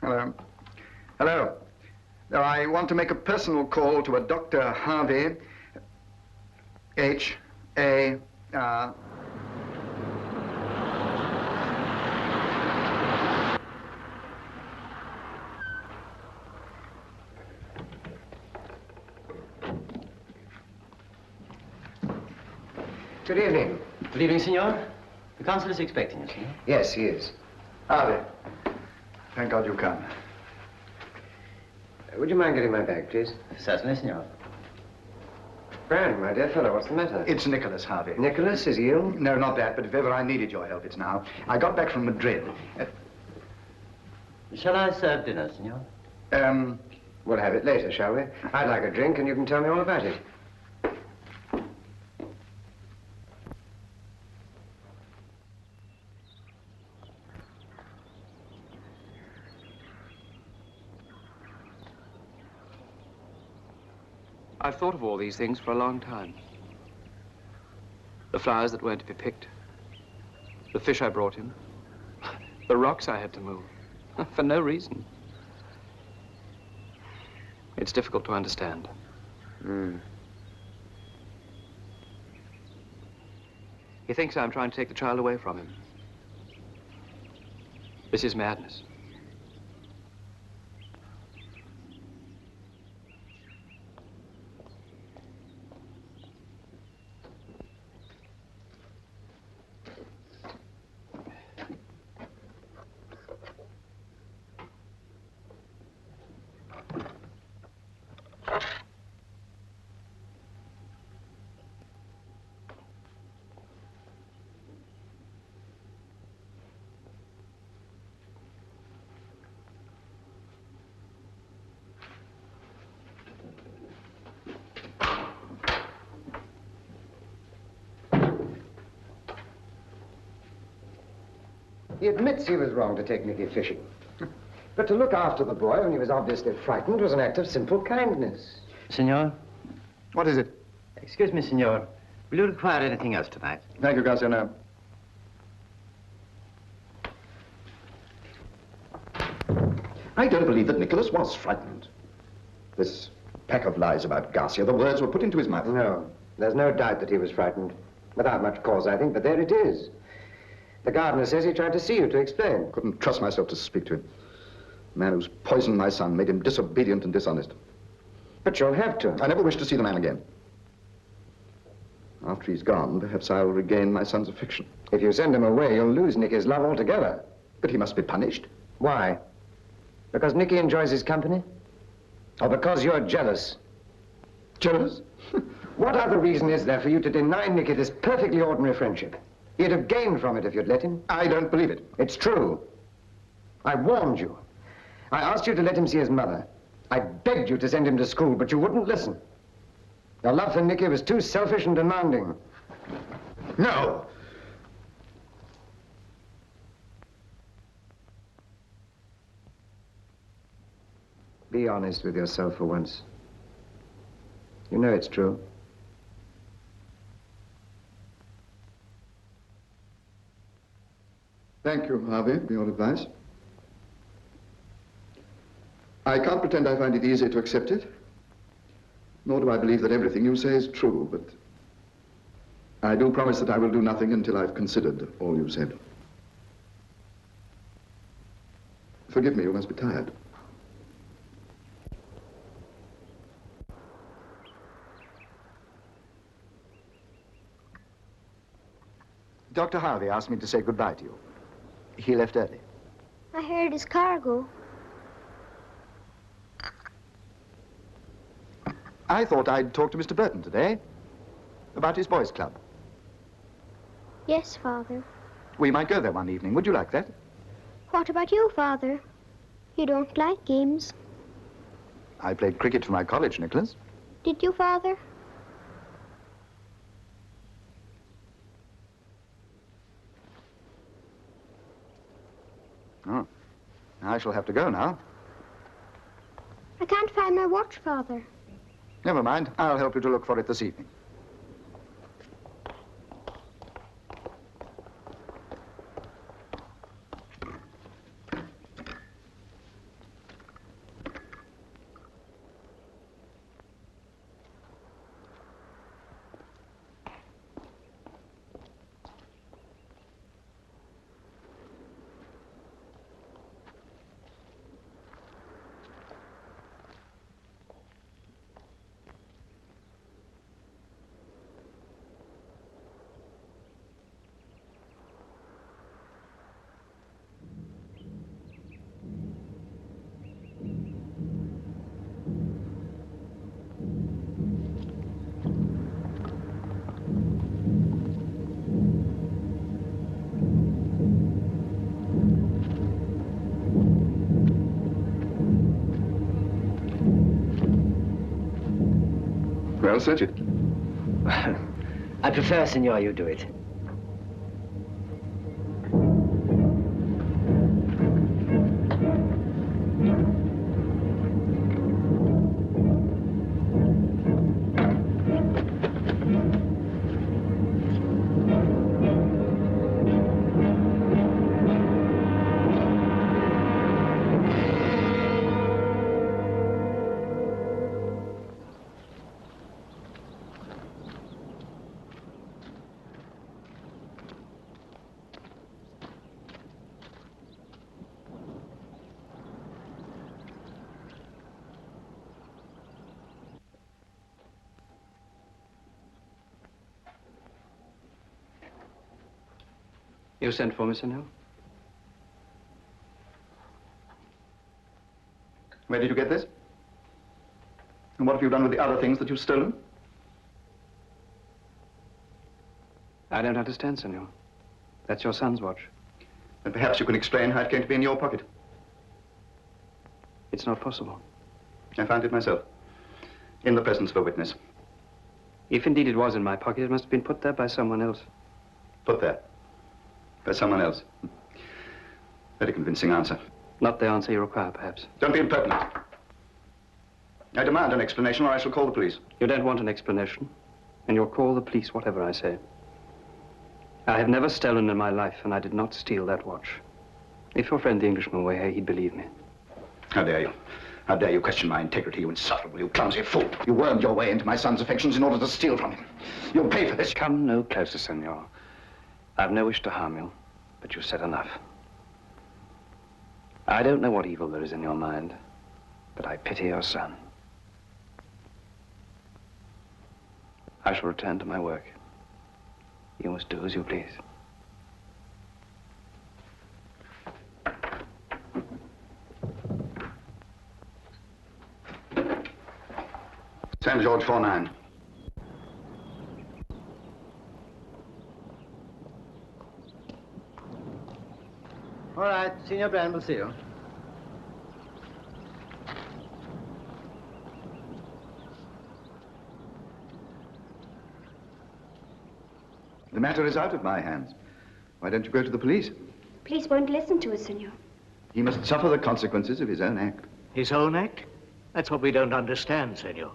Hello. Hello. Now, I want to make a personal call to a Dr. Harvey. H.A. Good evening. Good evening, senor. The consul is expecting you, senor. Yes, he is. Harvey. Thank God you come. Would you mind getting my bag, please? Certainly, senor. Brand, my dear fellow, what's the matter? It's Nicholas, Harvey. Nicholas, is he ill? No, not that, but if ever I needed your help, it's now. I got back from Madrid. Shall I serve dinner, senor? We'll have it later, shall we? I'd like a drink, and you can tell me all about it. I've thought of all these things for a long time. The flowers that weren't to be picked, the fish I brought him, the rocks I had to move, for no reason. It's difficult to understand. He thinks I'm trying to take the child away from him. This is madness. He admits he was wrong to take Nicky fishing. But to look after the boy when he was obviously frightened was an act of simple kindness. Senor? What is it? Excuse me, senor. Will you require anything else tonight? Thank you, Garcia, no. I don't believe that Nicholas was frightened. This pack of lies about Garcia, the words were put into his mouth. No, there's no doubt that he was frightened. Without much cause, I think, but there it is. The gardener says he tried to see you to explain. Couldn't trust myself to speak to him. The man who's poisoned my son made him disobedient and dishonest. But you'll have to. I never wish to see the man again. After he's gone, perhaps I'll regain my son's affection. If you send him away, you'll lose Nicky's love altogether. But he must be punished. Why? Because Nicky enjoys his company? Or because you're jealous? Jealous? What other reason is there for you to deny Nicky this perfectly ordinary friendship? He'd have gained from it if you'd let him. I don't believe it. It's true. I warned you. I asked you to let him see his mother. I begged you to send him to school, but you wouldn't listen. Your love for Nicky was too selfish and demanding. No! Be honest with yourself for once. You know it's true. Thank you, Harvey, for your advice. I can't pretend I find it easy to accept it, nor do I believe that everything you say is true, but I do promise that I will do nothing until I've considered all you've said. Forgive me, you must be tired. Dr. Harvey asked me to say goodbye to you. He left early. I heard his cargo. I thought I'd talk to Mr. Burton today about his boys' club. Yes, Father. We might go there one evening. Would you like that? What about you, Father? You don't like games. I played cricket for my college, Nicholas. Did you, Father? Oh, I shall have to go now. I can't find my watch, Father. Never mind. I'll help you to look for it this evening. Well, search it. I prefer, senor, you do it. You sent for me, senor? Where did you get this? And what have you done with the other things that you've stolen? I don't understand, senor. That's your son's watch. Then perhaps you can explain how it came to be in your pocket. It's not possible. I found it myself, in the presence of a witness. If indeed it was in my pocket, it must have been put there by someone else. Put there? By someone else? Very convincing answer. Not the answer you require, perhaps. Don't be impertinent. I demand an explanation, or I shall call the police. You don't want an explanation, and you'll call the police whatever I say. I have never stolen in my life, and I did not steal that watch. If your friend the Englishman were here, he'd believe me. How dare you? How dare you question my integrity, you insufferable, you clumsy fool? You wormed your way into my son's affections in order to steal from him. You'll pay for this. Come no closer, senor. I've no wish to harm you, but you've said enough. I don't know what evil there is in your mind, but I pity your son. I shall return to my work. You must do as you please. St. George 49. All right, Senior Brand will see you. The matter is out of my hands. Why don't you go to the police? Police won't listen to us, senor. He must suffer the consequences of his own act. His own act? That's what we don't understand, senor.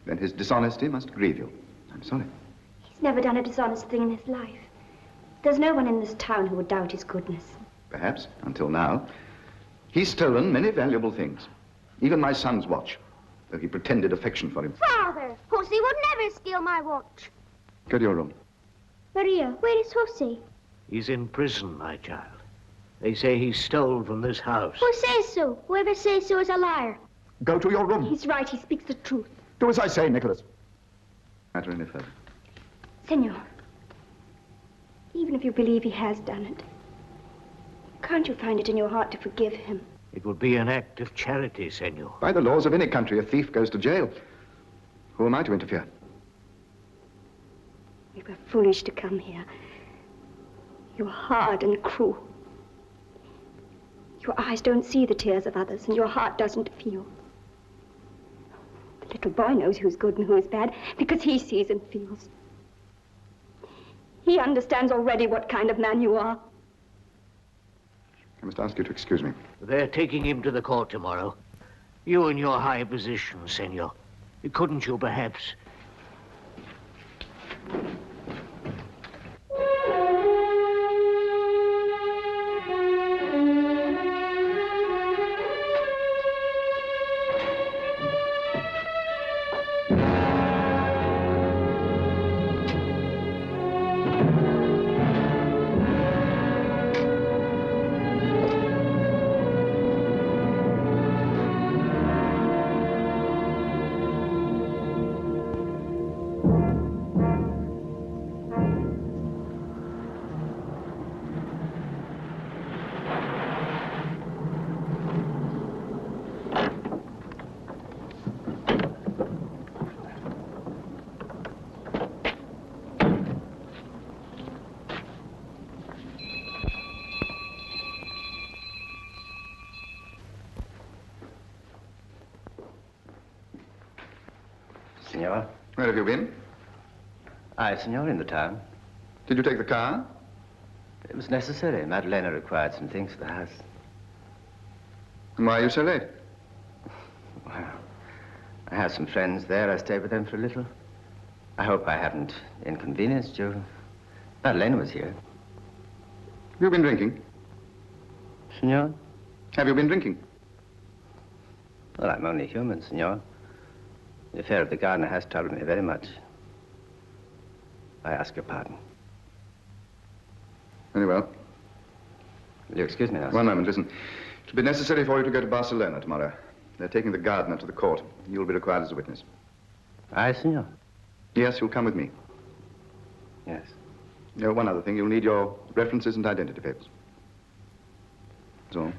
Then his dishonesty must grieve you. I'm sorry. He's never done a dishonest thing in his life. There's no one in this town who would doubt his goodness. Perhaps, until now. He's stolen many valuable things. Even my son's watch, though he pretended affection for him. Father, Jose would never steal my watch. Go to your room. Maria, where is Jose? He's in prison, my child. They say he stole from this house. Who says so? Whoever says so is a liar. Go to your room. He's right, he speaks the truth. Do as I say, Nicholas. Matter any further? Senor, even if you believe he has done it, can't you find it in your heart to forgive him? It would be an act of charity, senor. By the laws of any country, a thief goes to jail. Who am I to interfere? We were foolish to come here. You're hard and cruel. Your eyes don't see the tears of others, and your heart doesn't feel. The little boy knows who's good and who's bad because he sees and feels. He understands already what kind of man you are. I must ask you to excuse me. They're taking him to the court tomorrow. You in your high position, senor. Couldn't you, perhaps? Senor? Where have you been? Aye, senor, in the town. Did you take the car? It was necessary. Madalena required some things for the house. And why are you so late? Well, I have some friends there. I stayed with them for a little. I hope I haven't inconvenienced you. Madalena was here. Have you been drinking? Senor? Have you been drinking? Well, I'm only human, senor. The affair of the gardener has troubled me very much. I ask your pardon. Very well. Will you excuse me now? One moment, listen. It will be necessary for you to go to Barcelona tomorrow. They're taking the gardener to the court. You'll be required as a witness. Aye, senor. Yes, you'll come with me. Yes. One other thing. You'll need your references and identity papers. That's all.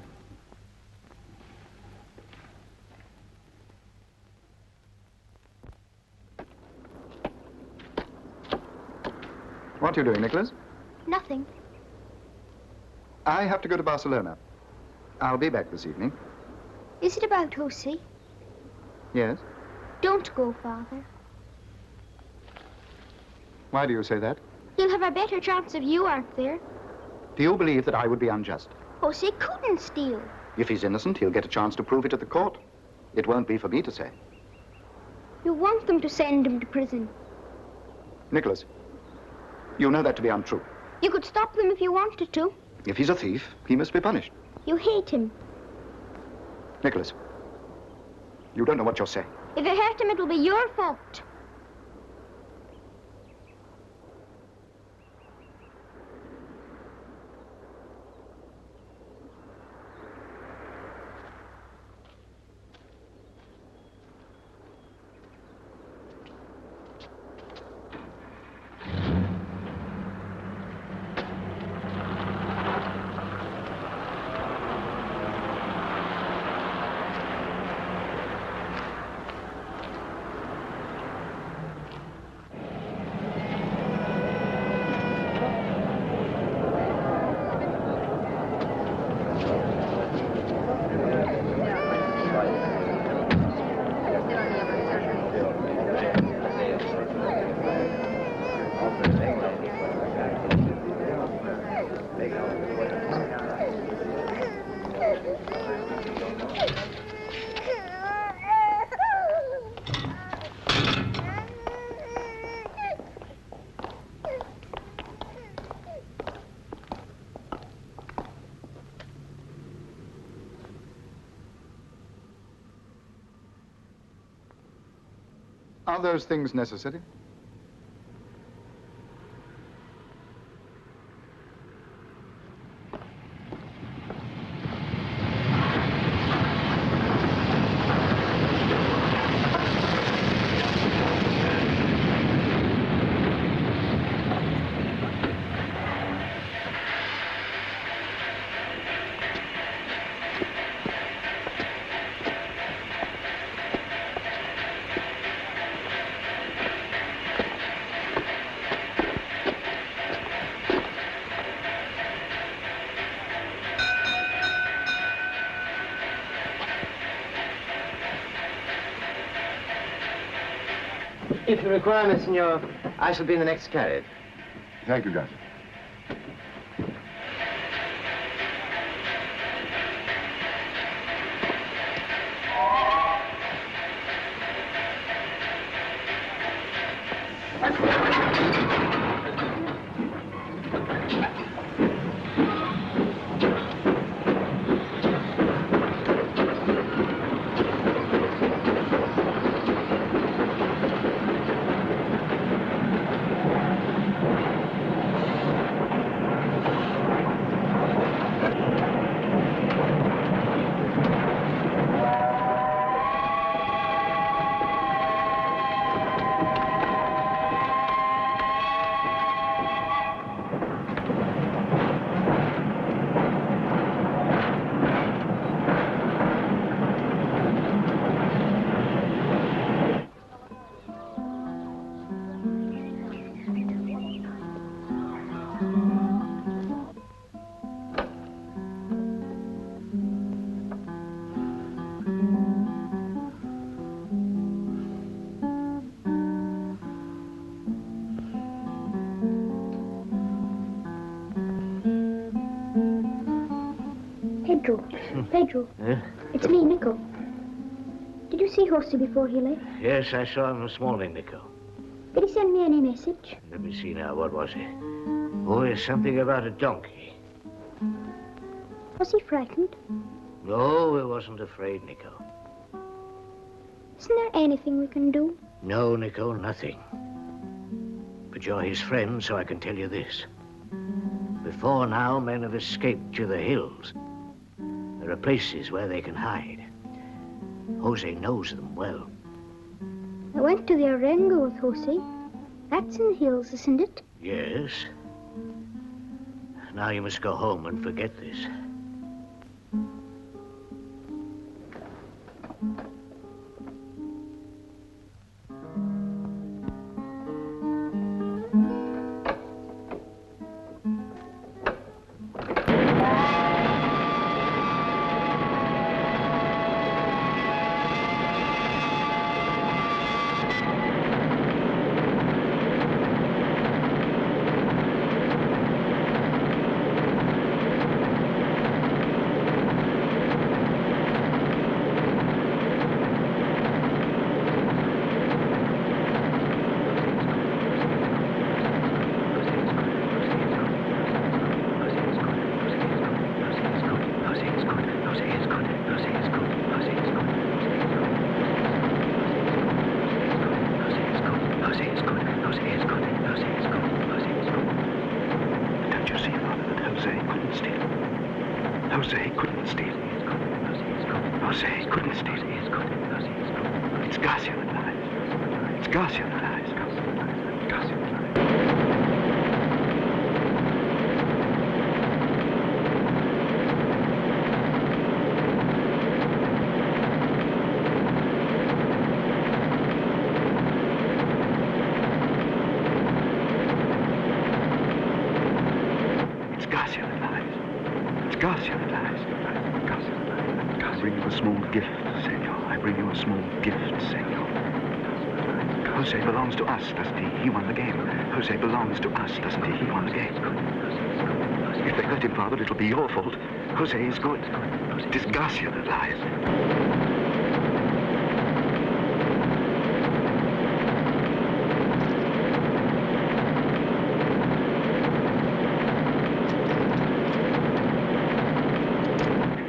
What are you doing, Nicholas? Nothing. I have to go to Barcelona. I'll be back this evening. Is it about Jose? Yes? Don't go, Father. Why do you say that? He'll have a better chance if you aren't there. Do you believe that I would be unjust? Jose couldn't steal. If he's innocent, he'll get a chance to prove it at the court. It won't be for me to say. You want them to send him to prison. Nicholas, you know that to be untrue. You could stop them if you wanted to. If he's a thief, he must be punished. You hate him. Nicholas, you don't know what you're saying. If you hurt him, it'll be your fault. Are those things necessary? If you require me, senor, I shall be in the next carriage. Thank you, Garcia. Pedro. Yeah? It's me, Nico. Did you see Jose before he left? Yes, I saw him this morning, Nico. Did he send me any message? Let me see now, what was it? Oh, it's something about a donkey. Was he frightened? No, he wasn't afraid, Nico. Isn't there anything we can do? No, Nico, nothing. But you're his friend, so I can tell you this. Before now, men have escaped to the hills. There are places where they can hide. Jose knows them well. I went to the Arenga with Jose. That's in the hills, isn't it? Yes. Now you must go home and forget this. Jose is good. Jose is good. Jose is good. But don't you see, Father, that Jose couldn't steal? Jose couldn't steal. He is good. Jose is good. Jose couldn't steal. He is good. Jose is good. It's Garcia that lies. It's Garcia that lies. Garcia that lies. Garcia that lies. Garcia that lies. Garcia that lies. I bring you a small gift, senor. I bring you a small gift, senor. Jose belongs to us, doesn't he? He won the game. Jose belongs to us, doesn't he? He won the game. If they hurt him, Father, it'll be your fault. Jose is good. It is Garcia that lies.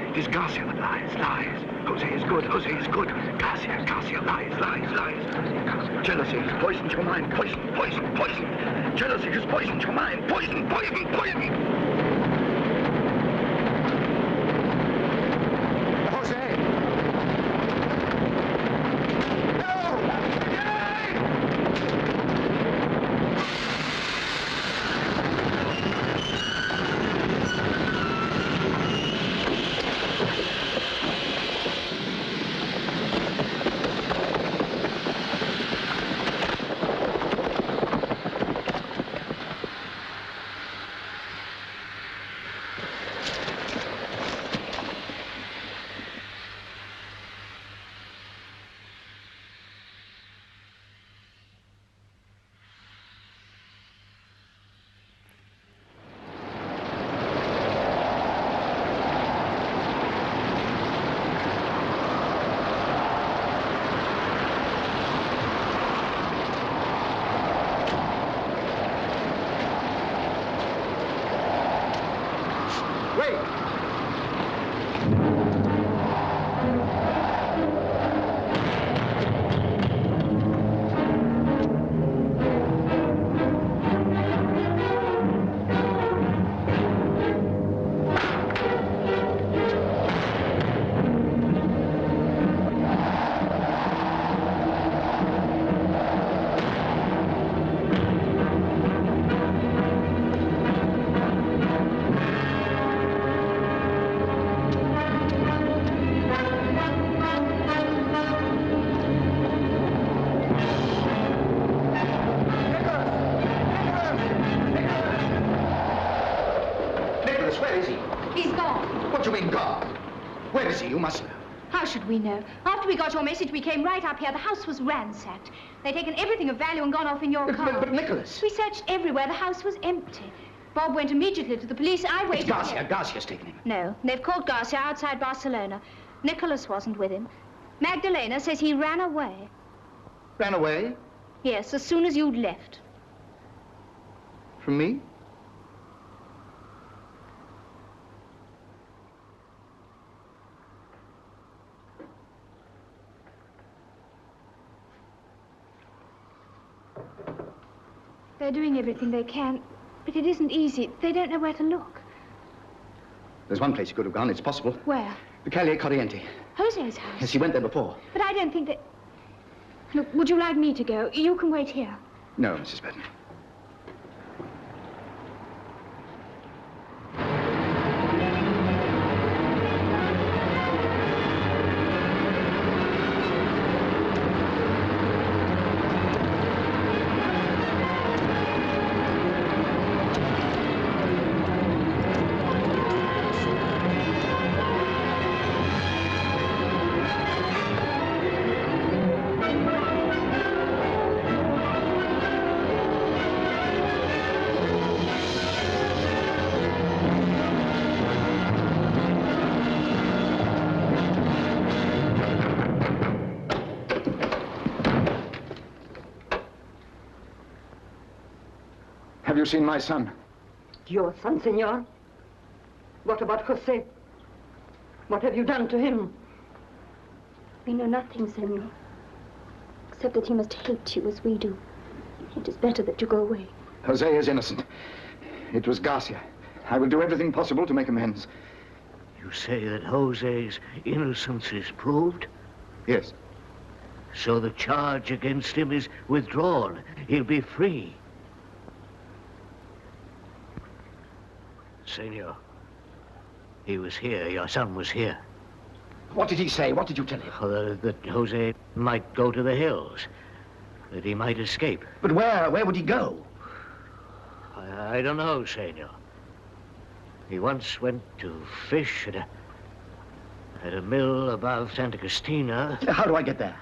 It is Garcia that lies, lies. Jose is good, Jose is good. Garcia, Garcia lies, lies, lies. Jealousy has poisoned your mind. Poison, poison, poison. Jealousy has poisoned your mind. Poison, poison, poison. You must know. How should we know? After we got your message, we came right up here. The house was ransacked. They'd taken everything of value and gone off in your car. But Nicholas... We searched everywhere. The house was empty. Bob went immediately to the police. I waited... It's Garcia. Here. Garcia's taken him. No. They've caught Garcia outside Barcelona. Nicholas wasn't with him. Magdalena says he ran away. Ran away? Yes, as soon as you'd left. From me? They're doing everything they can, but it isn't easy. They don't know where to look. There's one place he could have gone, it's possible. Where? The Calle Corriente. Jose's house? Yes, he went there before. But I don't think that... Look, would you like me to go? You can wait here. No, Mrs. Burton. Have you seen my son? Your son, senor? What about Jose? What have you done to him? We know nothing, senor, except that he must hate you as we do. It is better that you go away. Jose is innocent. It was Garcia. I will do everything possible to make amends. You say that Jose's innocence is proved? Yes. So the charge against him is withdrawn. He'll be free. Senor, he was here. Your son was here. What did he say? What did you tell him? That Jose might go to the hills. That he might escape. But where? Where would he go? I don't know, Senor. He once went to fish at a mill above Santa Cristina. How do I get there?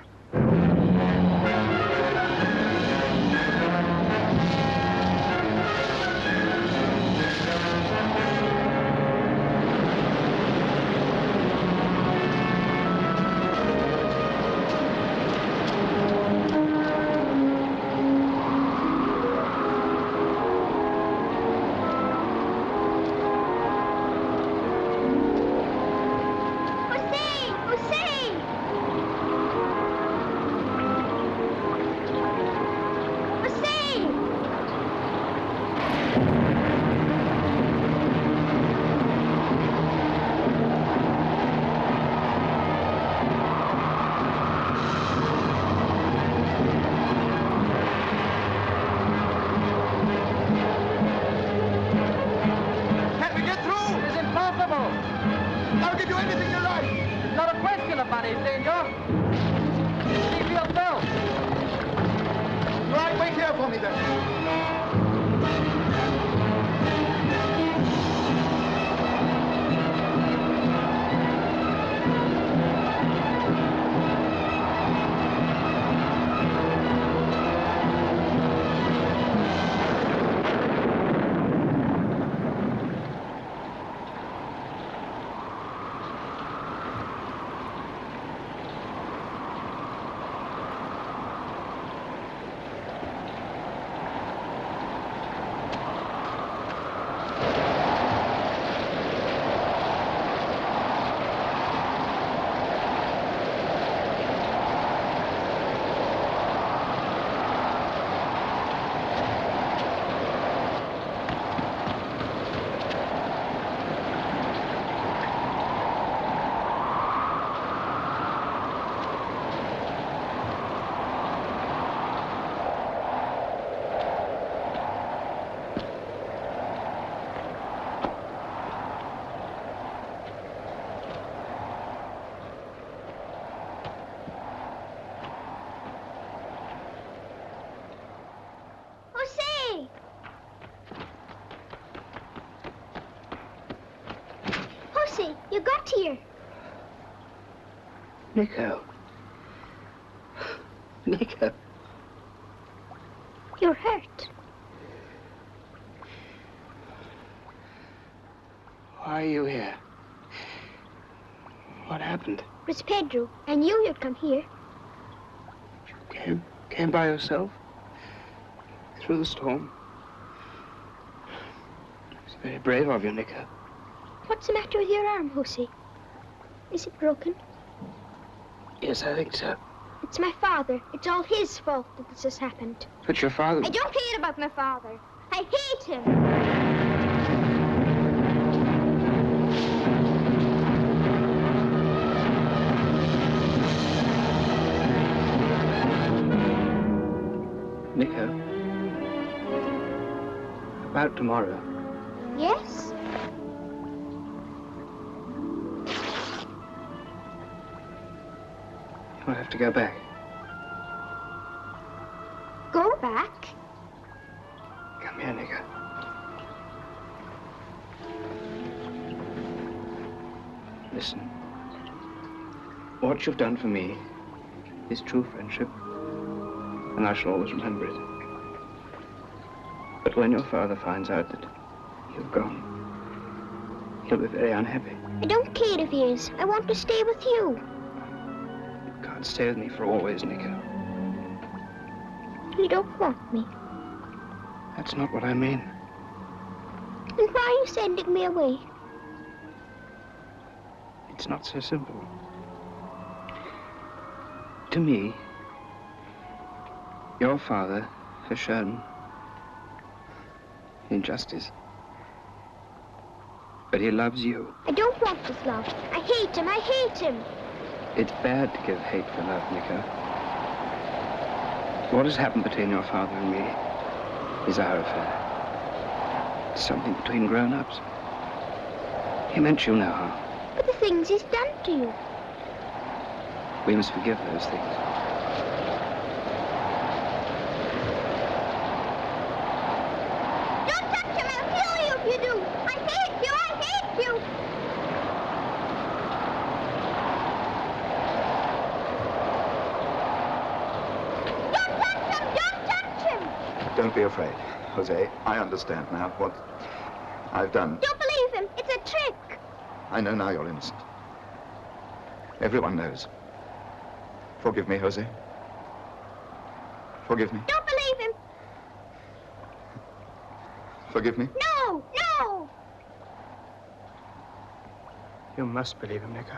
You got here. Nico. Nico. You're hurt. Why are you here? What happened? It was Pedro. I knew you'd come here. Came by yourself? Through the storm? It's very brave of you, Nico. What's the matter with your arm, Jose? Is it broken? Yes, I think so. It's my father. It's all his fault that this has happened. But your father... I don't care about my father. I hate him. Nico. About tomorrow. Yes? You'll have to go back. Go back? Come here, Nico. Listen. What you've done for me is true friendship, and I shall always remember it. But when your father finds out that you've gone, he'll be very unhappy. I don't care if he is. I want to stay with you. You can't stay with me for always, Nico. You don't want me. That's not what I mean. Then why are you sending me away? It's not so simple. To me, your father has shown injustice. But he loves you. I don't want this love. I hate him. I hate him. It's bad to give hate for love, Nico. What has happened between your father and me is our affair. It's something between grown-ups. He meant you no harm. But the things he's done to you. We must forgive those things. Don't touch him! I'll kill you if you do! I hate you! I hate you! Don't touch him! Don't touch him! Don't be afraid, Jose. I understand now what I've done. Don't believe him! It's a trick! I know now you're innocent. Everyone knows. Forgive me, Jose. Forgive me. Don't believe him! Forgive me. No! No! You must believe him, Nico.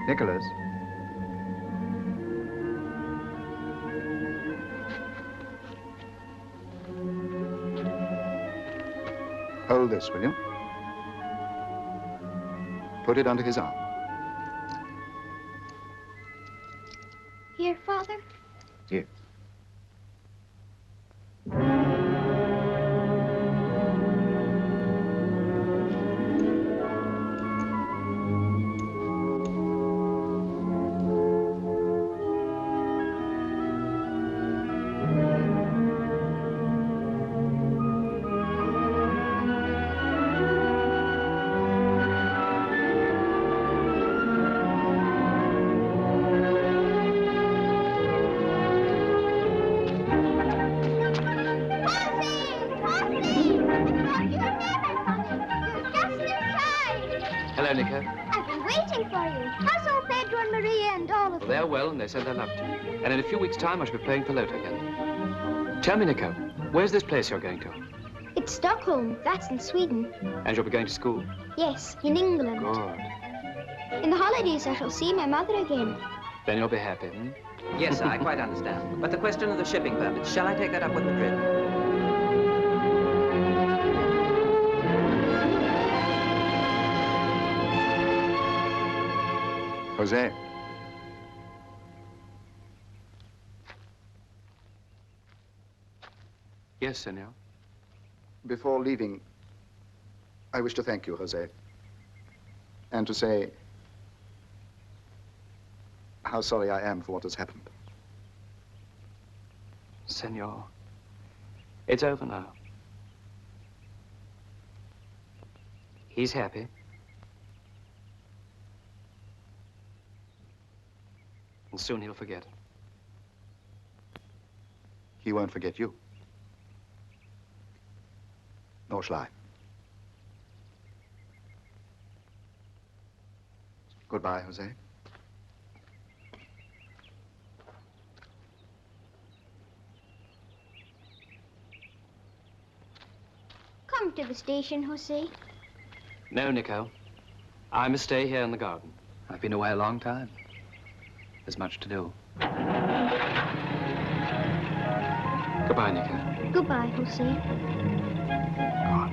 Nicholas. Hold this, will you? Put it under his arm. Here, Father? Here. Hello, Nico. I've been waiting for you. How's old Pedro and Maria and all of Well, them? they're well, and they said they loved you. And in a few weeks' time, I shall be playing for Lota again. Tell me, Nico, where's this place you're going to? It's Stockholm. That's in Sweden. And you'll be going to school? Yes, in England. Good. In the holidays, I shall see my mother again. Then you'll be happy, hmm? Yes, sir, I quite understand. But the question of the shipping permits, shall I take that up with Madrid? Jose. Yes, senor. Before leaving, I wish to thank you, Jose. And to say how sorry I am for what has happened. Senor, it's over now. He's happy. And soon he'll forget. He won't forget you. Nor shall I. Goodbye, Jose. Come to the station, Jose. No, Nico. I must stay here in the garden. I've been away a long time. There's much to do. Goodbye, Nico. Goodbye, Jose. Go on.